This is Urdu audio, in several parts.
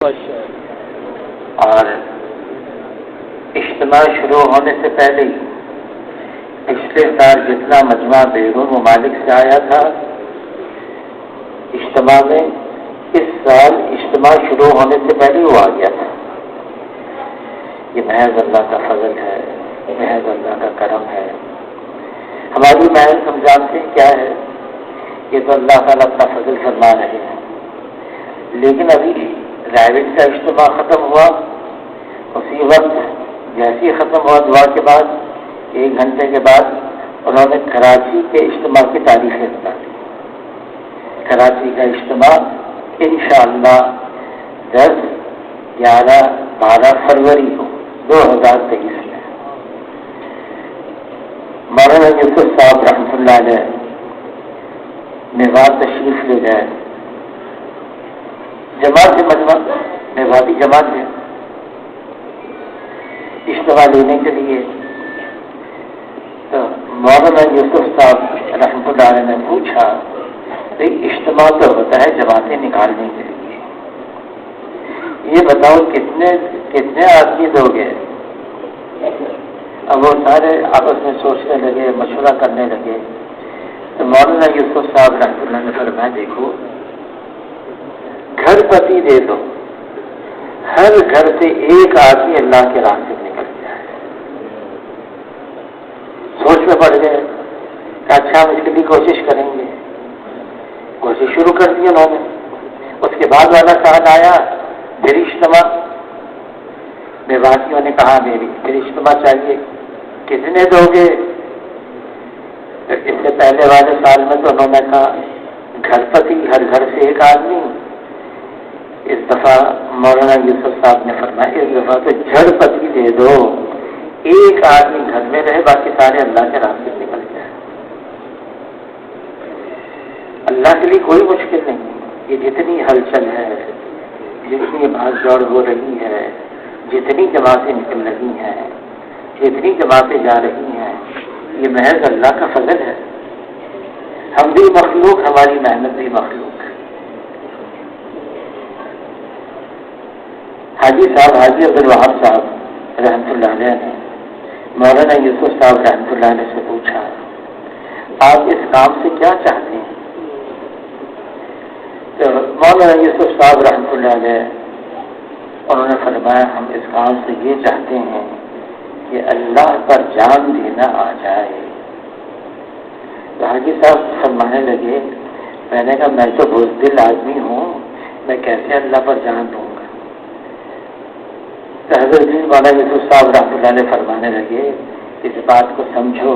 اور اجتماع شروع ہونے سے پہلے ہی پچھلے سال جتنا مجمع بیرون ممالک سے آیا تھا اجتماع میں، اس سال اجتماع شروع ہونے سے پہلے ہی وہ آ گیا تھا۔ یہ محض اللہ کا فضل ہے، محض اللہ کا کرم ہے۔ ہماری محض ہم جانتے ہیں کیا ہے، یہ تو اللہ تعالیٰ اپنا فضل فرما رہے ہیں۔ لیکن ابھی رائبٹ کا اجتماع ختم ہوا، اسی وقت جیسے ہی ختم ہوا دعا کے بعد 1 گھنٹے کے بعد انہوں نے کراچی کے اجتماع کی تاریخیں بتا دی۔ کراچی کا اجتماع انشاءاللہ 10، 11، 12 فروری کو 2023 میں مولانا یوسف صاحب رحمۃ اللہ علیہ میوات تشریف لے گئے۔ جماعت سے مجمع میواتی جماعت ہے اجتماع لینے کے لیے، تو مولانا یوسف صاحب رحمۃ اللہ علیہ نے پوچھا اجتماع تو ہوتا ہے جماعتیں نکالنے کے لیے، یہ بتاؤ کتنے آدمی دو گے؟ اب وہ سارے آپس میں سوچنے لگے، مشورہ کرنے لگے، تو مولانا یوسف صاحب رحمۃ اللہ نے فرمایا دیکھو گھر پتی دے دو، ہر گھر سے ایک آدمی اللہ کے راستے میں نکل گیا ہے۔ سوچ میں پڑ گئے کہ اچھا ہم اس کے لیے کوشش کریں گے۔ کوشش شروع کر دی انہوں نے۔ اس کے بعد والا سال آیا، پھر اجتماع۔ میواتیوں نے کہا پھر اجتماع چاہیے، کتنے دو گے؟ اس سے پہلے والے سال میں تو انہوں نے کہا گھر پتی، ہر گھر سے ایک آدمی۔ اس دفعہ مولانا یوسف صاحب نے فرمایا اس دفعہ تو جھڑ پتی دے دو، ایک آدمی گھر میں رہے، باقی سارے اللہ کے راستے نکل جائے۔ اللہ کے لیے کوئی مشکل نہیں۔ یہ جتنی ہلچل ہے، جتنی بھاگ دوڑ ہو رہی ہے، جتنی جماعتیں نکل رہی ہیں، جتنی جماعتیں جا رہی ہیں، یہ محض اللہ کا فضل ہے۔ ہم بھی مخلوق، ہماری محنت بھی مخلوق ہے۔ حاجی صاحب حاجی عبدالوہاب صاحب رحمۃ اللہ علیہ نے مولانا یوسف صاحب رحمۃ اللہ علیہ سے پوچھا آپ اس کام سے کیا چاہتے ہیں؟ تو مولانا یوسف صاحب رحمۃ اللہ علیہ انہوں نے فرمایا ہم اس کام سے یہ چاہتے ہیں کہ اللہ پر جان دینا آ جائے۔ تو حاجی صاحب فرمانے لگے میں نے کہا میں تو بزدل آدمی ہوں، میں کیسے اللہ پر جان دوں گا؟ تو حضرت مولانا یوسف صاحب رحمۃ اللہ علیہ فرمانے لگے اس بات کو سمجھو،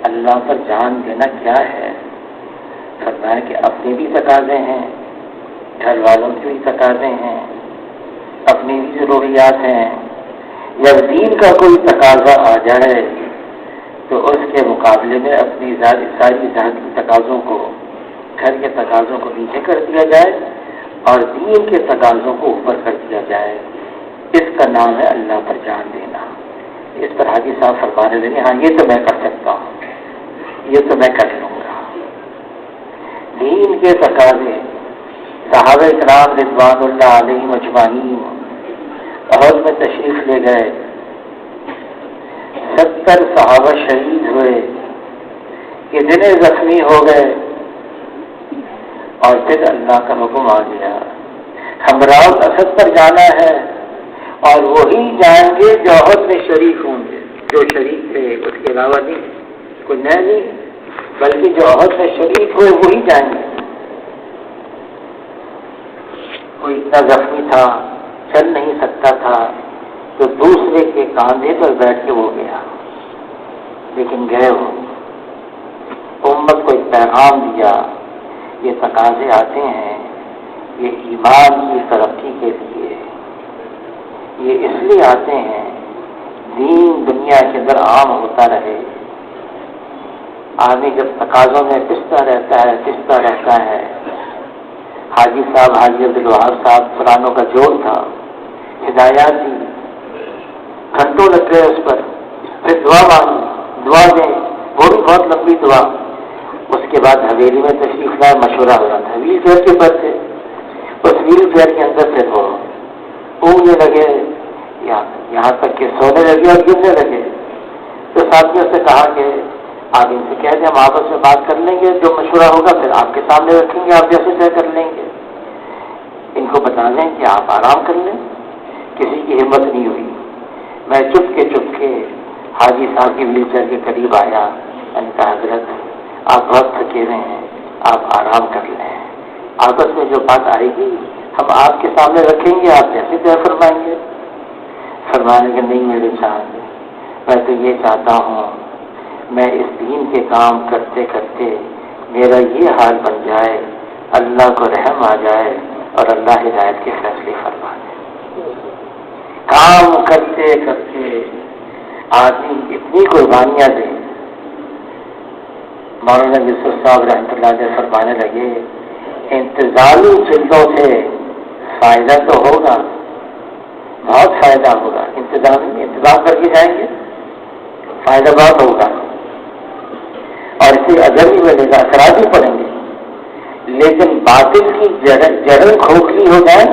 اللہ پر جان دینا کیا ہے؟ فرمایا کہ اپنے بھی تقاضے ہیں، گھر والوں کے بھی تقاضے ہیں، اپنی بھی ضروریات ہیں۔ جب دین کا کوئی تقاضا آ جائے تو اس کے مقابلے میں اپنی ساری ذاتی تقاضوں کو، گھر کے تقاضوں کو نیچے کر دیا جائے اور دین کے تقاضوں کو اوپر کر دیا جائے۔ اس کا نام ہے اللہ پر جان دینا۔ اس پر حاجی صاحب فرمانے لگے ہاں یہ تو میں کر سکتا ہوں، یہ تو میں کر لوں گا۔ دین کے تقاضے صحابہ کرام رضوان اللہ علیہم اجمعین احد میں تشریف لے گئے، 70 صحابہ شہید ہوئے، کتنے زخمی ہو گئے، اور پھر اللہ کا حکم آ گیا ہمراہ اسد پر جانا ہے، اور وہی جائیں گے جو احد میں شریک ہوں گے، جو شریک تھے اس کے علاوہ نہیں، کوئی نیا نہیں، بلکہ جو احد میں شریک ہوئے وہی جائیں گے۔ کوئی اتنا زخمی تھا چل نہیں سکتا تھا تو دوسرے کے کاندھے پر بیٹھ کے وہ گیا، لیکن گئے وہ امت کو ایک پیغام دیا۔ یہ تقاضے آتے ہیں یہ ایمان کی ترقی کے لیے، یہ اس لیے آتے ہیں دین دنیا کے اندر عام ہوتا رہے۔ آدمی جب تقاضوں میں پستا رہتا ہے۔ حاجی صاحب حاجی عبدالوہاب صاحب قرآنوں کا جوڑ تھا، ہدایات دی، گھنٹوں لگ گئے اس پر، پھر دعا مانگی، دعا دیں، وہ بھی بہت لمبی دعا۔ اس کے بعد حویلی میں تشریف لائے، مشورہ ہو رہا تھا، حویلی کے اوپر تھے، اس ویل چیئر کے اندر سے وہ اونگنے لگے، یہاں تک کہ سونے لگے اور گرنے لگے۔ تو ساتھیوں سے کہا کہ آپ ان سے کہہ دیں ہم آپس میں بات کر لیں گے، جو مشورہ ہوگا پھر آپ کے سامنے رکھیں گے، آپ جیسے طے کر لیں گے۔ ان کو بتا دیں کہ آپ آرام کر لیں۔ کسی کی ہمت نہیں ہوئی۔ میں چپ کے حاجی صاحب کی ویل چیئر کے قریب آیا، میں نے کہا حضرت آپ بہت تھکے ہوئے ہیں، آپ آرام کر لیں، آپس میں جو بات آئے گی ہم آپ کے سامنے رکھیں گے، آپ جیسے طے فرمائیں گے۔ فرمانے کے نہیں میرے ساتھ، میں تو یہ چاہتا ہوں میں اس دین کے کام کرتے کرتے میرا یہ حال بن جائے، اللہ کو رحم آ جائے اور اللہ ہدایت کے فیصلے فرما دے۔ کام کرتے کرتے آدمی اتنی قربانیاں دے۔ مولانا یوسف صاحب رحمۃ اللہ علیہ فرمانے لگے انتظامی چیزوں سے فائدہ تو ہوگا، بہت فائدہ ہوگا۔ انتظام کر کے جائیں گے فائدہ بہت ہوگا، اور اسے اجر بھی ملے گا، اثرات بھی پڑیں گے۔ لیکن باطل کی جڑیں کھوکھلی ہو جائیں،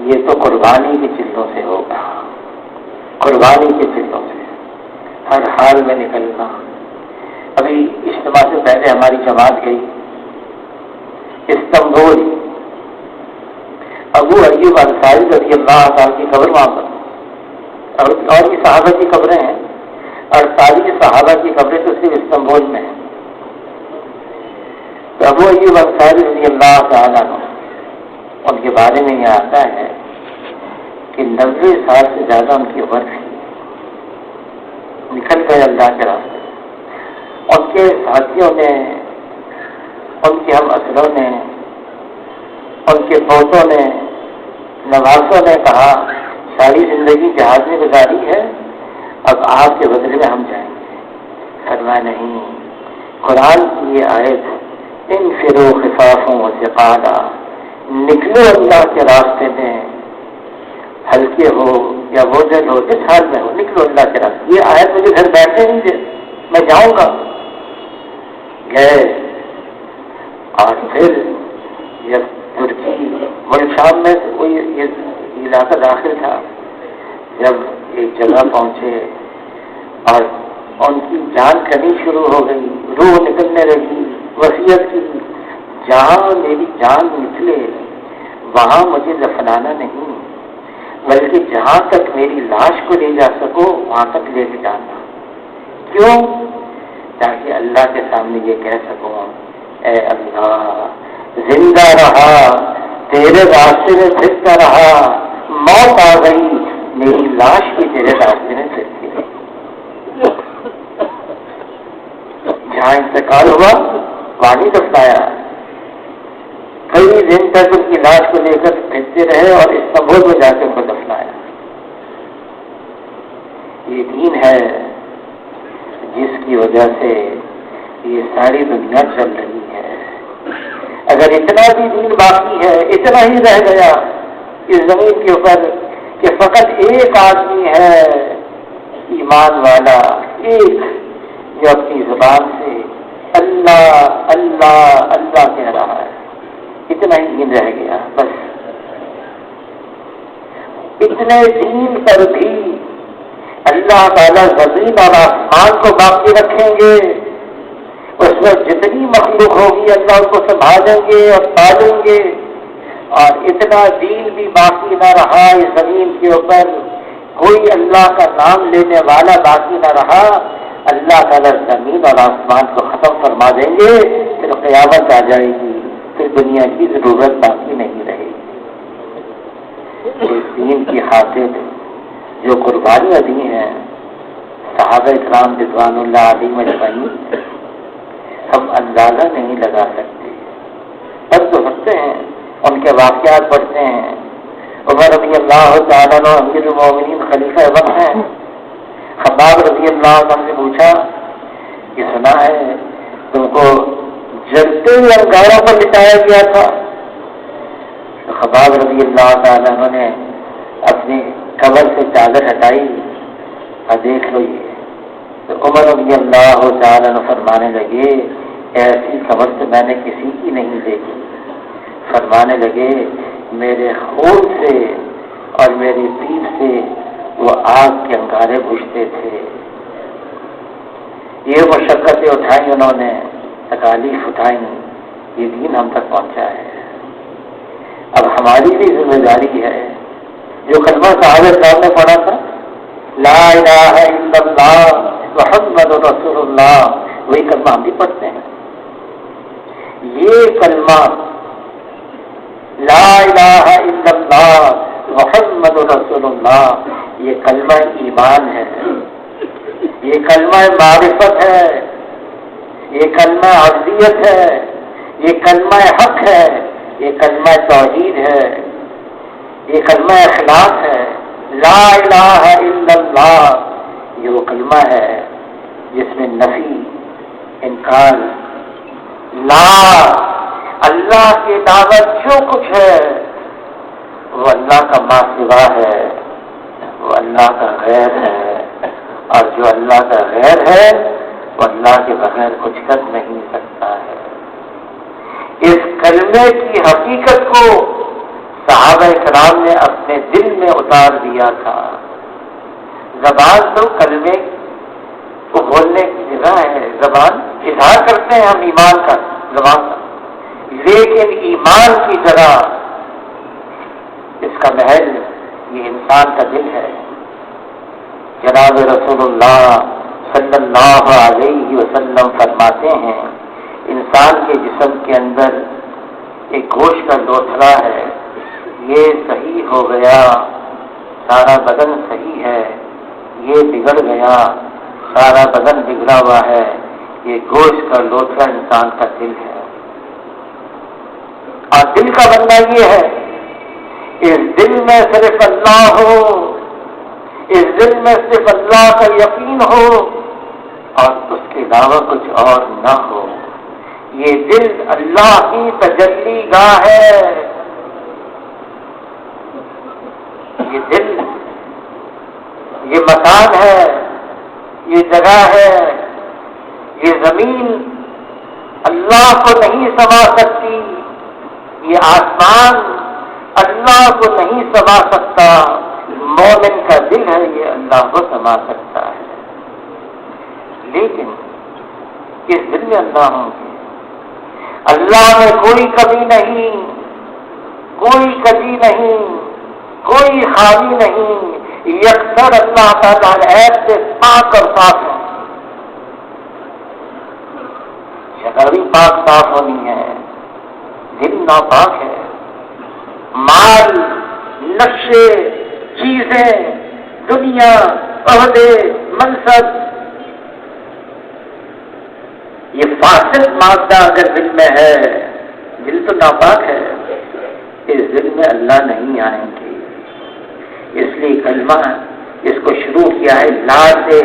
یہ تو قربانی کی چیزوں سے ہوگا، قربانی کی چیزوں سے ہر حال میں نکلنا۔ ابھی اجتماع سے پہلے ہماری جماعت گئی استنبول، ابو ایوب انصاری رضی اللہ تعالیٰ کی قبر وہاں پر، اور بھی صحابہ کی قبریں ہیں، 48 صحابہ کی قبریں تو صرف استنبول میں ہیں۔ تو ابو ایوب انصاری رضی اللہ تعالیٰ عنہ، ان کے بارے میں یہ آتا ہے کہ 90 سال سے زیادہ ان کی عمر تھی، نکل گئے اللہ کے راستے۔ ان کے ساتھیوں نے، ان کے ہم اسروں نے، ان کے پوتوں نے، نواسوں نے کہا ساری زندگی جہاد میں گزاری ہے، اب آپ کے بدلے میں ہم جائیں گے۔ فرمایا نہیں، قرآن کی یہ آیت انفروا خفافا وثقالا، نکلو اللہ کے راستے میں، ہلکے ہو یا بوجھل ہو، جس حال میں ہو نکلو اللہ کے راستے۔ یہ آیت مجھے گھر بیٹھنے نہیں دے، میں جاؤں گا۔ گئے، اور پھر جب ترکی ملک شام میں کوئی یہ علاقہ داخل تھا، جب ایک جگہ پہنچے اور ان کی جان کنی شروع ہو گئی، روح نکلنے لگی، وصیت کی جہاں میری جان نکلے وہاں مجھے دفنانا نہیں، بلکہ جہاں تک میری لاش کو لے جا سکو وہاں تک لے کے جانا۔ کیوں؟ تاکہ اللہ کے سامنے یہ کہہ سکوں اے اللہ زندہ رہا، تیرے راستے میں پھرتا رہا، موت آ گئی میری لاش بھی تیرے راستے میں پھرتی رہی۔ جہاں انتقال ہوا وہاں نہیں دفنایا، کئی دن تک ان کی لاش کو لے کر پھرتے رہے اور استنبول میں جا کے ان کو دفنایا۔ یہ دین ہے جس کی وجہ سے یہ ساری دنیا چل رہی ہے۔ اگر اتنا بھی دین باقی ہے، اتنا ہی رہ گیا اس زمین کے اوپر کہ فقط ایک آدمی ہے ایمان والا، ایک جو اپنی زبان سے اللہ اللہ اللہ کہہ رہا ہے، اتنا ہی دین رہ گیا بس۔ اتنے دین پر بھی اللہ تعالیٰ زمین اور آسمان کو باقی رکھیں گے، اس میں جتنی مخلوق ہوگی اللہ اس کو سنبھالیں گے اور پالیں گے، اور اتنا دین بھی باقی نہ رہا اس زمین کے اوپر، کوئی اللہ کا نام لینے والا باقی نہ رہا، اللہ تعالیٰ زمین اور آسمان کو ختم فرما دیں گے، پھر قیامت آ جائے گی، پھر دنیا کی ضرورت باقی نہیں رہے گی۔ اس دین کی خاطر جو قربانیاں دی ہیں صحابہ اکرام رضوان اللہ علیہم اجمعین، ہم اندازہ نہیں لگا سکتے۔ پڑھ تو سکتے ہیں، ان کے واقعات پڑھتے ہیں۔ عمر رضی اللہ تعالیٰ عنہ امیر المومنین خلیفہ وقت ہیں، خباب رضی اللہ عنہ سے پوچھا کہ سنا ہے تم کو جلتے ہوئے انگاروں پر لٹایا گیا تھا؟ تو خباب رضی اللہ تعالیٰ عنہ نے اپنی قبر سے چادر ہٹائی اور دیکھ لو یہ۔ تو عمر رضی اللہ تعالیٰ عنہ فرمانے لگے ایسی قبر تو میں نے کسی کی نہیں دیکھی، فرمانے لگے میرے خون سے اور میری پیٹھ سے وہ آگ کے انگارے بجھتے تھے. یہ مشقتیں اٹھائیں انہوں نے، تکالیف اٹھائیں، یہ دین ہم تک پہنچا ہے. اب ہماری بھی ذمہ داری ہے. جو کلمہ صحابہ کرام نے پڑھا تھا لا الہ الا اللہ محمد رسول اللہ، وہی کلمہ ہم بھی پڑھتے ہیں. یہ کلمہ لا الہ الا اللہ محمد رسول اللہ، یہ کلمہ ایمان ہے، یہ کلمہ معرفت ہے، یہ کلمہ عبدیت ہے، یہ کلمہ حق ہے، یہ کلمہ توحید ہے، یہ کلمہ اخلاص ہے. لا الہ الا اللہ یہ وہ کلمہ ہے جس میں نفی، انکار، لا اللہ کی دعوت جو کچھ ہے وہ اللہ کا ما سوا ہے، وہ اللہ کا غیر ہے، اور جو اللہ کا غیر ہے وہ اللہ کے بغیر کچھ کر نہیں سکتا ہے. اس کلمے کی حقیقت کو صحابہ کرام نے اپنے دل میں اتار دیا تھا. زبان تو کلمے کو بولنے کی جگہ ہے، زبان اظہار کرتے ہیں ہم ایمان کا زبان کا، لیکن ایمان کی جگہ اس کا محل یہ انسان کا دل ہے. جناب رسول اللہ صلی اللہ علیہ وسلم فرماتے ہیں انسان کے جسم کے اندر ایک گوشت کا لوتھڑا ہے، یہ صحیح ہو گیا سارا بدن صحیح ہے، یہ بگڑ گیا سارا بدن بگڑا ہوا ہے. یہ گوشت کا لوتھڑا انسان کا دل ہے، اور دل کا بننا یہ ہے اس دل میں صرف اللہ ہو، اس دل میں صرف اللہ کا یقین ہو اور اس کے علاوہ کچھ اور نہ ہو. یہ دل اللہ کی تجلی گاہ ہے. یہ دل، یہ مکان ہے، یہ جگہ ہے، یہ زمین اللہ کو نہیں سما سکتی، یہ آسمان اللہ کو نہیں سما سکتا. مومن کا دل ہے یہ اللہ کو سما سکتا ہے. لیکن اس دل میں اللہ ہوں گے، اللہ میں کوئی کمی نہیں، کوئی کمی نہیں، کوئی خامی نہیں. یکسر اللہ تعالیٰ عیب سے پاک اور صاف ہے. شکل بھی پاک صاف ہونی ہے، دل ناپاک ہے. مال، نقشے، چیزیں، دنیا، عہدے، منصب، یہ فاسد مادہ اگر دل میں ہے، دل تو ناپاک ہے، اس دل میں اللہ نہیں آئیں گے. اس لیے کلمہ اس کو شروع کیا ہے لا سے.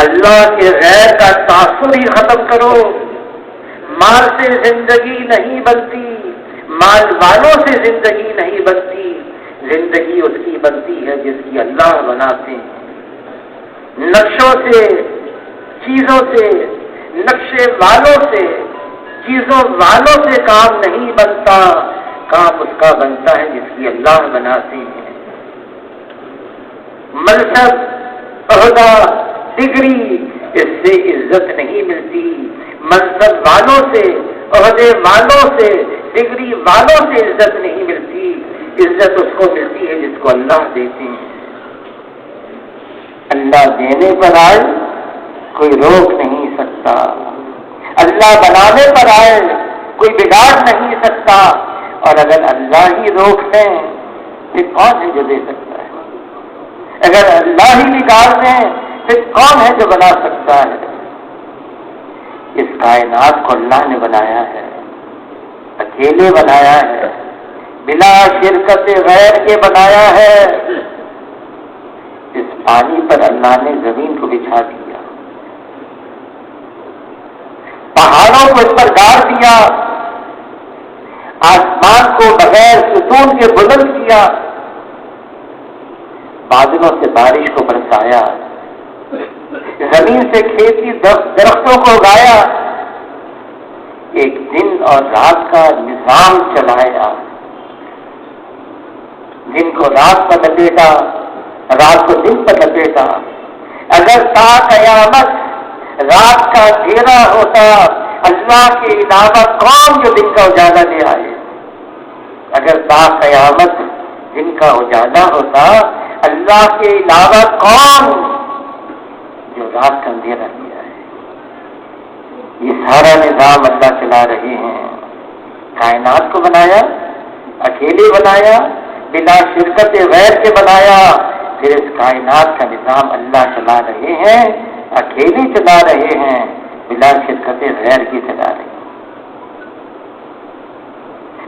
اللہ کے غیر کا تاثر ہی ختم کرو. مال سے زندگی نہیں بنتی، مال والوں سے زندگی نہیں بنتی. زندگی اس کی بنتی ہے جس کی اللہ بناتے ہیں. نقشوں سے، چیزوں سے، نقشے والوں سے، چیزوں والوں سے کام نہیں بنتا. کام اس کا بنتا ہے جس کی اللہ بناتے ہیں. منصب، عہدہ، ڈگری، اس سے عزت نہیں ملتی. منصب والوں سے، عہدے والوں سے، ڈگری والوں سے عزت نہیں ملتی. عزت اس کو ملتی ہے جس کو اللہ دیتے ہیں. اللہ دینے پر آئے کوئی روک نہیں سکتا، اللہ بنانے پر آئے کوئی بگاڑ نہیں سکتا. اور اگر اللہ ہی روک دیں پھر کون ہے جو دے سکتا ہے؟ اگر اللہ ہی بگاڑ دیں پھر کون ہے جو بنا سکتا ہے؟ اس کائنات کو اللہ نے بنایا ہے، اکیلے بنایا ہے، بلا شرکت غیر کے بنایا ہے. اس پانی پر اللہ نے زمین کو بچھا دیا، پہاڑوں کو اس پر گاڑ دیا، آسمان کو بغیر ستون کے بلند کیا، بادلوں سے بارش کو برسایا، زمین سے کھیتی درختوں کو اگایا. ایک دن اور رات کا نظام چلایا، دن کو رات پر لپیٹا، رات کو دن پر لپیٹا۔ اگر تا قیامت رات کا اندھیرا ہوتا، اللہ کے علاوہ کون جو دن کا اجالا لے آئے؟ اگر تا قیامت دن کا اجالا ہوتا، اللہ کے علاوہ کون جو رات کا اندھیرا لے آئے؟ یہ سارا نظام اللہ چلا رہے ہیں۔ کائنات کو بنایا، اکیلے بنایا، بلا شرکت غیر کے بنایا، پھر اس کائنات کا نظام اللہ چلا رہے ہیں، اکیلے چلا رہے ہیں، بلا شرکت غیر کی چلا رہے ہیں۔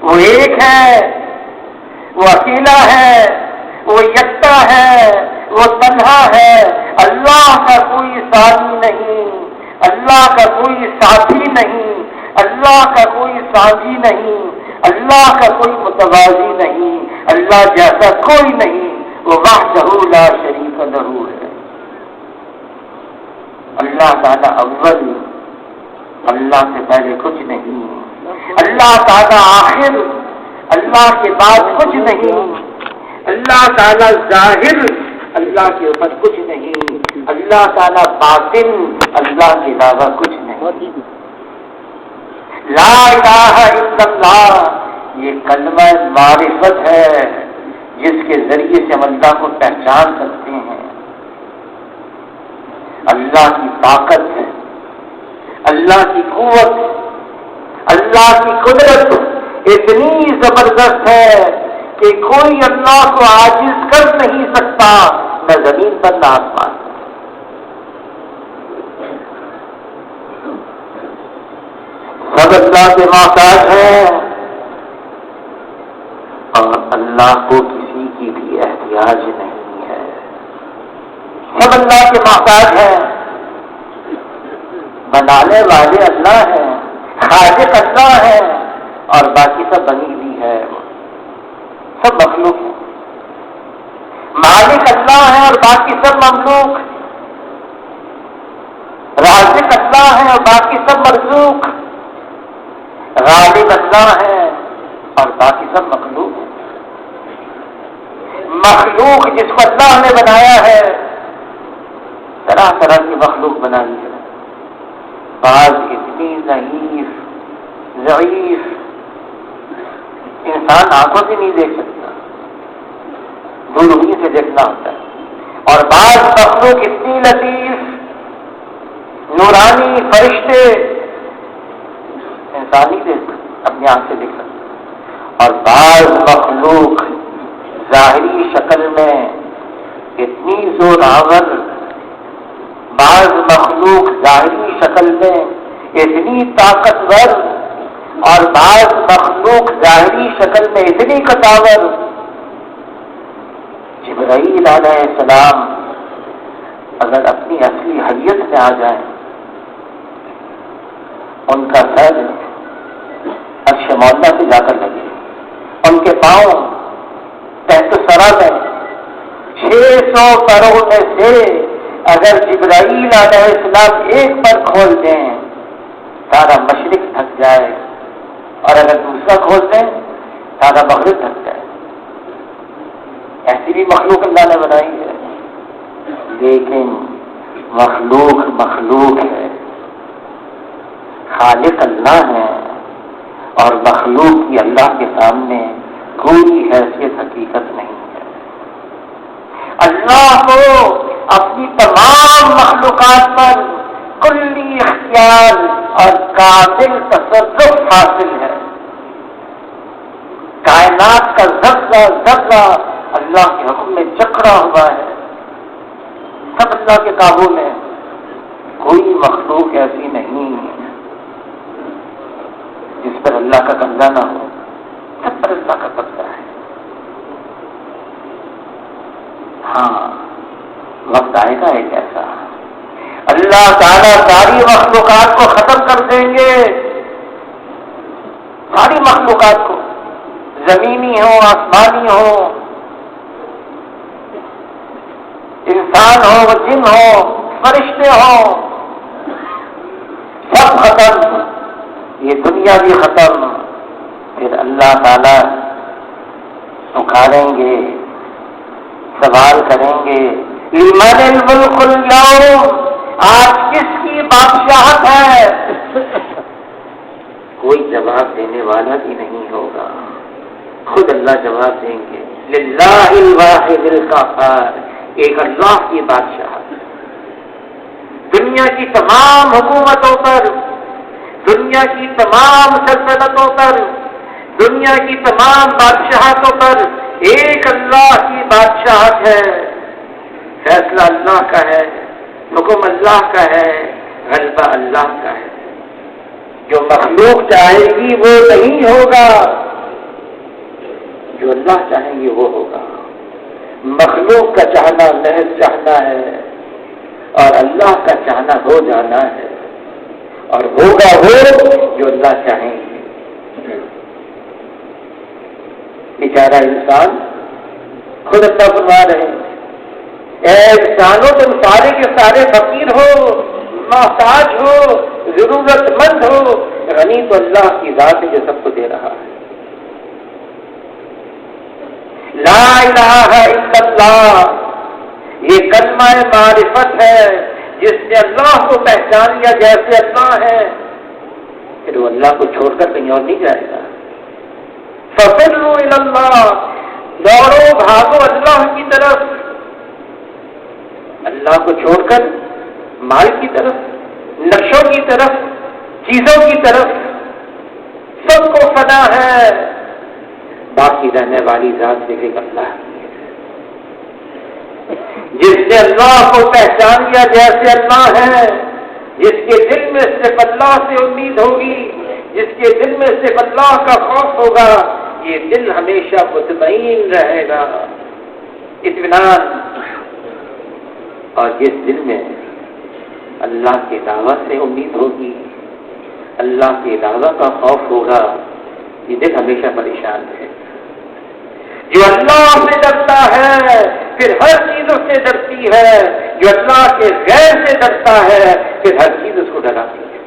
وہ ایک ہے، وہ اکیلا ہے، وہ یکتا ہے، وہ تنہا ہے۔ اللہ کا کوئی ثانی نہیں، اللہ کا کوئی ساتھی نہیں، اللہ کا کوئی ساجی نہیں، اللہ کا کوئی متوازی نہیں، اللہ جیسا کوئی نہیں، وہ وحدہ لا شریک لہ ہے۔ اللہ تعالیٰ اول، اللہ سے پہلے کچھ نہیں، اللہ تعالیٰ آخر، اللہ کے بعد کچھ نہیں، اللہ تعالیٰ ظاہر، اللہ کے اوپر کچھ نہیں، اللہ تعالیٰ باطن، اللہ کے علاوہ کچھ نہیں۔ لا الہ الا اللہ، یہ کلمہ معرفت ہے جس کے ذریعے سے ہم اللہ کو پہچان سکتے ہیں۔ اللہ کی طاقت، اللہ کی قوت، اللہ کی قدرت اتنی زبردست ہے کہ کوئی اللہ کو عاجز کر نہیں سکتا، نہ زمین پر نہ آسمان پر۔ سب اللہ کے محتاج ہیں اور اللہ کو کسی کی بھی احتیاج نہیں ہے۔ سب اللہ کے محتاج ہیں، بنانے والے اللہ ہیں، خالق اللہ ہے، اور باقی سب بنی ہوئی ہے، سب مخلوق ہیں۔ مالک اللہ ہے اور باقی سب مملوک، رازق اللہ ہے اور باقی سب مرزوق، غالب اللہ ہے اور باقی سب مخلوق ہیں۔ مخلوق جس کو اللہ نے بنایا ہے، طرح طرح کی مخلوق بنائی ہے، بعض اتنی ضعیف ضعیف انسان آنکھوں سے نہیں دیکھ سکتا، دور سے دیکھنا ہوتا ہے، اور بعض مخلوق اتنی لطیف نورانی فرشتے انسان ہی دیکھ اپنی آنکھ سے دیکھ سکتا، اور بعض مخلوق ظاہری شکل میں اتنی زوراور، بعض مخلوق ظاہری شکل میں اتنی طاقتور، اور بعض مخلوق ظاہری شکل میں اتنی کتاور۔ جبرائیل علیہ السلام اگر اپنی اصلی حیت میں آ جائیں، ان کا سر عرش مولا سے جا کر لگے، ان کے پاؤں تحت سرا میں 600 کروڑ میں سے اگر جبرائیل علیہ السلام ایک پر کھول دیں، سارا مشرق تھک جائے، اور اگر دوسرا کھول دیں سارا مغرب تھک جائے۔ ایسی بھی مخلوق اللہ نے بنائی ہے، لیکن مخلوق مخلوق ہے، خالق اللہ ہے، اور مخلوق کی اللہ کے سامنے کوئی حیثیت حقیقت نہیں ہے۔ اللہ کو اپنی تمام مخلوقات پر کلی اختیار اور کامل تصرف حاصل ہے۔ کائنات کا ذرہ ذرہ اللہ کے حکم میں جکڑا ہوا ہے، سب اللہ کے قابو میں، کوئی مخلوق ایسی نہیں جس پر اللہ کا قبضہ نہ ہو، سب پر اللہ کا قبضہ ہے۔ ہاں، وقت آئے گا ایک ایسا، اللہ تعالیٰ ساری مخلوقات کو ختم کر دیں گے، ساری مخلوقات کو، زمینی ہو، آسمانی ہو، انسان ہو، جن ہو، فرشتے ہو، سب ختم، یہ دنیا بھی ختم، پھر اللہ تعالیٰ پکاریں گے، سوال کریں گے لمن الملک اليوم، آج کس کی بادشاہت ہے؟ کوئی جواب دینے والا بھی نہیں ہوگا، خود اللہ جواب دیں گے للہ الواحد القہار، ایک اللہ کی بادشاہت، دنیا کی تمام حکومتوں پر، دنیا کی تمام سلطنتوں پر، دنیا کی تمام بادشاہتوں پر ایک اللہ کی بادشاہت ہے، فیصلہ اللہ کا ہے، حکم اللہ کا ہے، غلبہ اللہ کا ہے، جو مخلوق چاہے گی وہ نہیں ہوگا، جو اللہ چاہیں گے وہ ہوگا، مخلوق کا چاہنا محض چاہنا ہے اور اللہ کا چاہنا ہو جانا ہے، اور ہوگا وہ جو اللہ چاہیں گے۔ بیچارہ انسان خود اللہ فرما رہے ہیں اے انسانوں تم سارے کے سارے فقیر ہو، محتاج ہو، ضرورت مند ہو، غنی تو اللہ کی ذات ہے جو سب کو دے رہا ہے۔ لا الہ الا اللہ، یہ کلمہ معرفت ہے، جس نے اللہ کو پہچان لیا جیسے اللہ ہے، پھر وہ اللہ کو چھوڑ کر کہیں اور نہیں جائے گا۔ ففروا الی اللہ، دوڑو بھاگو اللہ کی طرف، اللہ کو چھوڑ کر مال کی طرف، نقشوں کی طرف، چیزوں کی طرف، سب کو فنا ہے، باقی رہنے والی ذات صرف ایک اللہ کی ہے۔ جس نے اللہ کو پہچان لیا جیسے اللہ ہے، جس کے دل میں صرف اللہ سے امید ہوگی، جس کے دل میں صرف اللہ کا خوف ہوگا، یہ دل ہمیشہ مطمئن رہے گا، اطمینان۔ اور جس دل میں اللہ کے علاوہ سے امید ہوگی، اللہ کے علاوہ کا خوف ہوگا، یہ دل ہمیشہ پریشان رہے گا۔ جو اللہ سے ڈرتا ہے پھر ہر چیز اس سے ڈرتی ہے، جو اللہ کے غیر سے ڈرتا ہے پھر ہر چیز اس کو ڈراتی ہے۔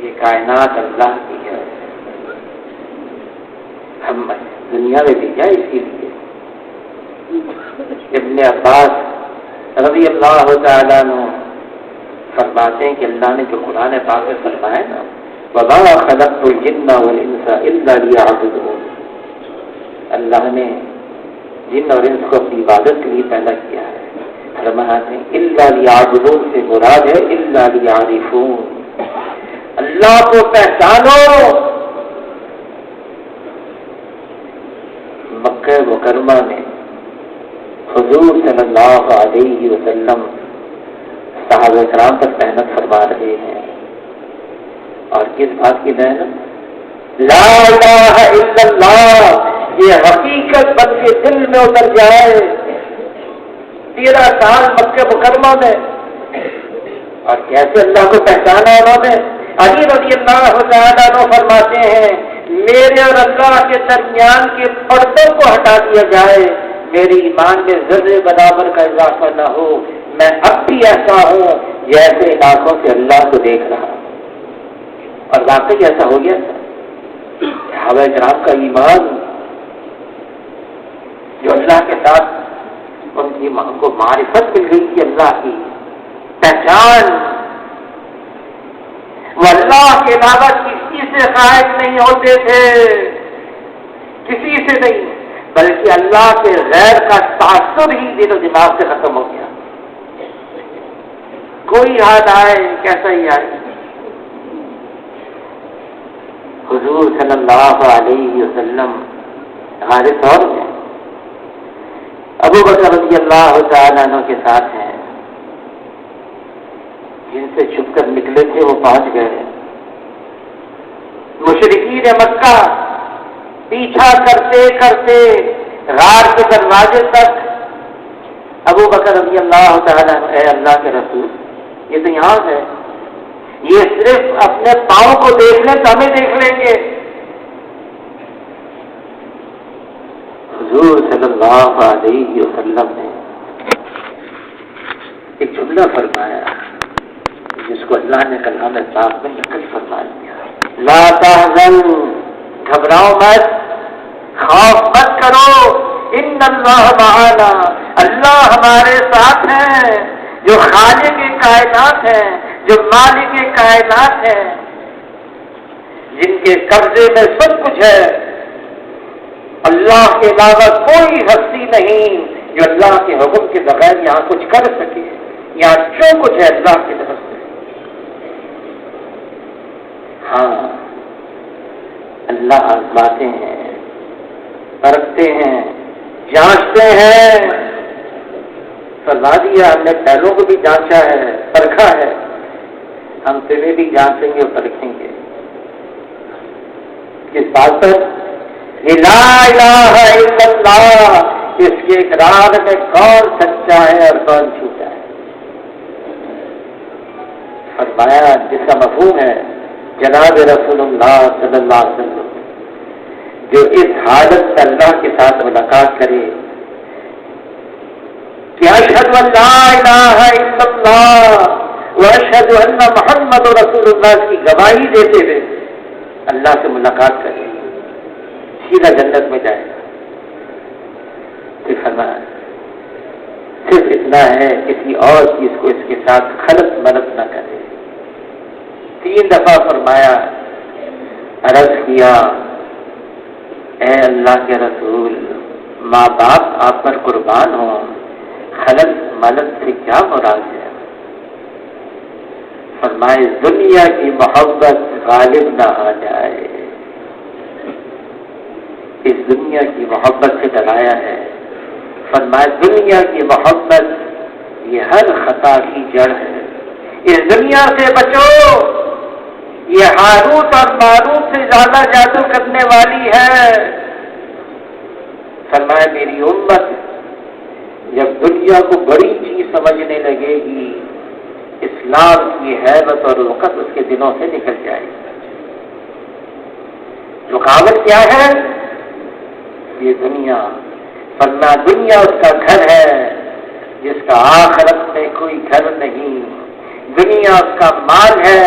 یہ کائنات اللہ کی ہے، ہم دنیا میں بھیجا اسی لیے۔ ابن عباس رضی اللہ تعالیٰ عنہ فرماتے ہیں کہ اللہ نے جو قرآن پاک میں فرمایا نا وَمَا خَلَقْتُ الْجِنَّ وَالْإِنسَ إِلَّا لِيَعْبُدُونِ، اللہ نے جن اور انس کو اپنی عبادت کے لیے پیدا کیا ہے، فرماتے ہیں إِلَّا لِيَعْبُدُونَ سے مراد ہے إِلَّا لِيَعْرِفُونَ، اللہ کو پہچانو۔ مکہ مکرمہ میں حضور صلی اللہ علیہ وسلم صحابہ کرام پر محنت فرما رہے ہیں، اور کس بات کی محنت؟ لا الہ الا اللہ، یہ حقیقت بن کے دل میں اتر جائے۔ 13 سال مکہ مکرمہ میں، اور کیسے اللہ کو پہچانا انہوں نے؟ علی رضی اللہ تعالیٰ عنہ فرماتے ہیں میرے اور اللہ کے درمیان کے پردوں کو ہٹا دیا جائے، میرے ایمان میں ذرے برابر کا اضافہ نہ ہو، میں اب بھی ایسا ہوں جیسے آنکھوں سے اللہ کو دیکھ رہا ہوں۔ اور واقعی ایسا ہو گیا تھا۔ صحابہ کرام کا ایمان جو اللہ کے ساتھ ان کی کو معرفت مل گئی تھی، اللہ کی پہچان، وہ اللہ کے علاوہ کسی سے قائم نہیں ہوتے تھے، کسی سے نہیں، بلکہ اللہ کے غیر کا تاثر ہی دل و دماغ سے ختم ہو گیا۔ کوئی حال آئے کیسا ہی آئے، حضور صلی اللہ علیہ وسلم غار ثور میں ابو بکر رضی اللہ تعالیٰ عنہ کے ساتھ ہیں، جن سے چھپ کر نکلے تھے وہ پہنچ گئے۔ مشرکین مکہ پیچھا کرتے کرتے غار کے دروازے تک ابو بکر رضی اللہ تعالیٰ عنہ، اے اللہ کے رسول یہ تو یہاں ہے، یہ صرف اپنے پاؤں کو دیکھ لیں تو ہمیں دیکھ لیں گے۔ حضور صلی اللہ علیہ وسلم نے ایک جملہ فرمایا، جس کو اللہ نے کلام پاک میں نقل فرما دیا، لا تحزن، گھبراؤ مت، خوف مت کرو، ان اللہ معانا، اللہ ہمارے ساتھ ہیں، جو خالق کائنات ہیں، جو مالک کائنات ہیں، جن کے قبضے میں سب کچھ ہے، اللہ کے علاوہ کوئی ہستی نہیں جو اللہ کے حکم کے بغیر یہاں کچھ کر سکے، یہاں جو کچھ ہے اللہ کی طرف سے۔ ہاں اللہ آزماتے ہیں، پرکھتے ہیں، جانچتے ہیں، فرما دیا ہم نے پہلوں کو بھی جانچا ہے، پرکھا ہے، ہم تمہیں بھی جانچیں گے اور پرکھیں گے۔ کس بات پر؟ لا الہ الا اللہ، اس کے اقرار میں کون سچا ہے اور کون جھوٹا ہے۔ فرمایا جس کا مفہوم ہے جناب رسول اللہ صلی اللہ علیہ وسلم، جو اس حالت میں اللہ کے ساتھ ملاقات کرے کہ اشہد ان لا الہ الا اللہ واشہد ان محمد رسول اللہ کی گواہی دیتے ہوئے اللہ سے ملاقات کرے، سیدھا جنت میں جائے گا۔ فرمایا صرف اتنا ہے کسی اور چیز کو اس کے ساتھ خلط ملط نہ کرے۔ 3 دفعہ فرمایا، عرض کیا اے اللہ کے رسول، ماں باپ آپ پر قربان ہوں، خلط ملط سے کیا مراد ہے؟ فرمائے دنیا کی محبت غالب نہ آ جائے، اس دنیا کی محبت سے ڈرایا ہے۔ فرمائے دنیا کی محبت یہ ہر خطا کی جڑ ہے، اس دنیا سے بچو، یہ ہاروت اور ماروت سے زیادہ جادو کرنے والی ہے۔ فرمائے میری امت جب دنیا کو بڑی چیز سمجھنے لگے گی، اسلام کی ہیبت اور وقت اس کے دلوں سے نکل جائے گی۔ رکاوٹ کیا ہے؟ یہ دنیا۔ فرمایا دنیا اس کا گھر ہے جس کا آخرت میں کوئی گھر نہیں، دنیا اس کا مال ہے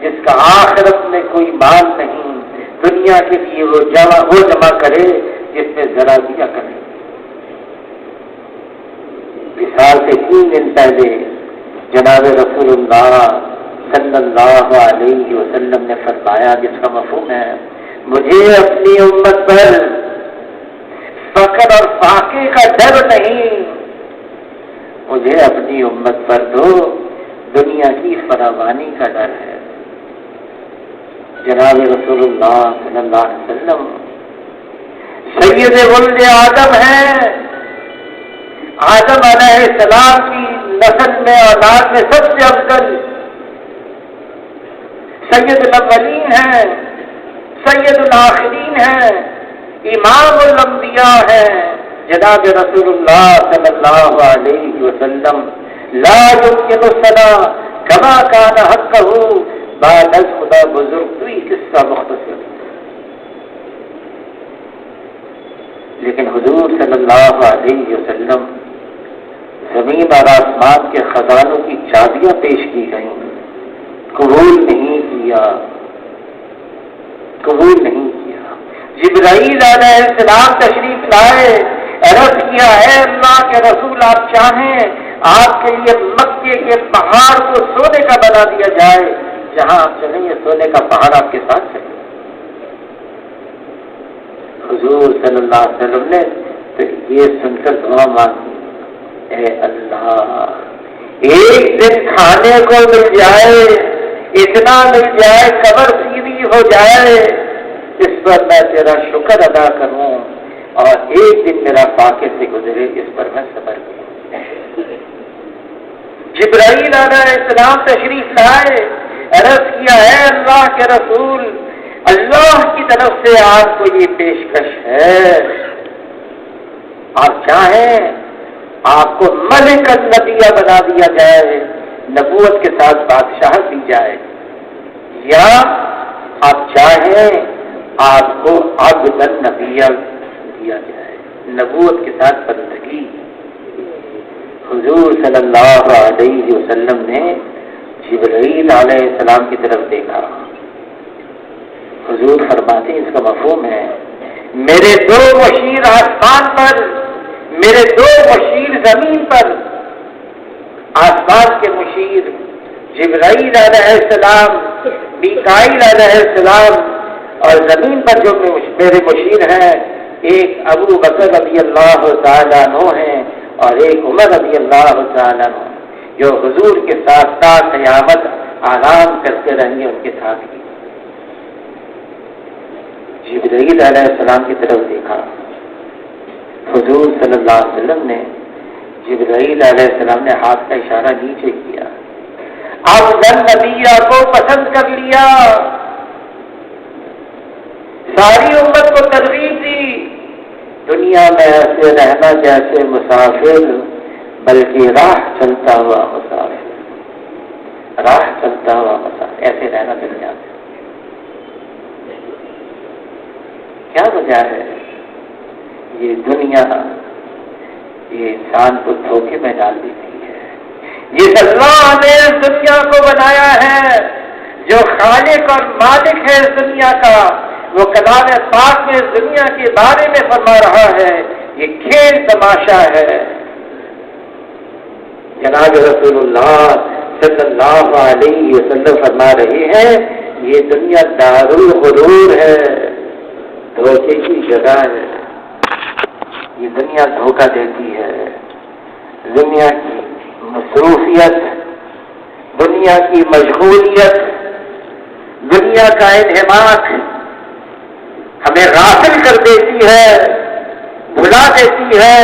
جس کا آخرت میں کوئی مال نہیں، دنیا کے لیے وہ جمع کرے جس میں ذرا دیا کرے۔ مثال سے 3 دن پہلے جناب رسول اللہ صلی اللہ علیہ وسلم نے فرمایا جس کا مفہوم ہے مجھے اپنی امت پر فقر اور فاقے کا ڈر نہیں، مجھے اپنی امت پر تو دنیا کی فراوانی کا ڈر ہے۔ جناب رسول اللہ صلی اللہ علیہ وسلم سید ولد آدم ہیں، آدم علیہ السلام کی نسل میں اولاد میں سب سے افضل سید الاولین ہیں، سید الاخرین ہیں، امام الانبیاء ہیں۔ جناب رسول اللہ صلی اللہ علیہ وسلم لا يمكن الصلاة كما كان حقه بعد از خدا بزرگ ہوئی قصہ مختصر، لیکن حضور صلی اللہ علیہ وسلم زمین اور آسمان کے خزانوں کی چابیاں پیش کی گئیں، قبول نہیں کیا، قبول نہیں کیا۔ جبرائیل علیہ السلام تشریف لائے، عرض کیا ہے اللہ کے رسول آپ چاہیں آپ کے لیے مکے کے پہاڑ کو سونے کا بنا دیا جائے، جہاں آپ چلیں یہ سونے کا پہاڑ آپ کے ساتھ چلے۔ حضور صلی اللہ علیہ وسلم نے تو یہ سن کر دعا مانگی، اے اللہ ایک دن کھانے کو مل جائے، اتنا مل جائے قبر سیدھی ہو جائے، اس پر میں تیرا شکر ادا کروں، اور ایک دن میرا فاقے سے گزرے اس پر میں صبر کروں۔ جبرائیل علیہ السلام تشریف لائے، عرض کیا ہے اللہ کے رسول اللہ کی طرف سے آپ کو یہ پیشکش ہے، آپ چاہیں آپ کو ملک النبیہ بنا دیا جائے، نبوت کے ساتھ بادشاہت دی جائے، یا آپ چاہیں آپ کو عبد النبیہ دیا جائے، نبوت کے ساتھ بندگی۔ حضور صلی اللہ علیہ وسلم نے جبرائیل علیہ السلام کی طرف دیکھا. حضور فرماتے ہیں اس کا مفہوم ہے میرے دو مشیر آسمان پر، میرے دو مشیر زمین پر. آسمان کے مشیر جبرائیل علیہ السلام، میکائیل علیہ السلام، اور زمین پر جو میرے مشیر ہیں ایک ابو بکر رضی اللہ تعالیٰ عنہ ہیں اور ایک عمر رضی اللہ تعالیٰ عنہ، جو حضور کے ساتھ تا قیامت آرام کرتے رہیں گے ان کے ساتھ ہی. جبرائیل علیہ السلام کی طرف دیکھا. حضور صلی اللہ علیہ وسلم نے جبرائیل علیہ السلام نے ہاتھ کا اشارہ نیچے کیا. افضل نبیہ کو پسند کر لیا، ساری امت کو ترغیب دی. دنیا میں ایسے رہنا جیسے مسافر، بلکہ راہ چلتا ہوا مسافر، راہ چلتا ہوا مسافر، ایسے رہنا دنیا میں. کیا وجہ ہے؟ یہ دنیا یہ انسان کو دھوکے میں ڈال دیتی ہے. یہ اللہ نے اس دنیا کو بنایا ہے، جو خالق اور مالک ہے اس دنیا کا، وہ کلام پاک میں اس دنیا کے بارے میں فرما رہا ہے یہ کھیل تماشا ہے. جناب رسول اللہ صلی اللہ علیہ وسلم فرما رہے ہیں یہ دنیا دارالغرور ہے، دھوکے کی جگہ ہے. یہ دنیا دھوکہ دیتی ہے. دنیا کی مصروفیت، دنیا کی مشغولیت، دنیا کا انہماک ہمیں غافل کر دیتی ہے، بھلا دیتی ہے.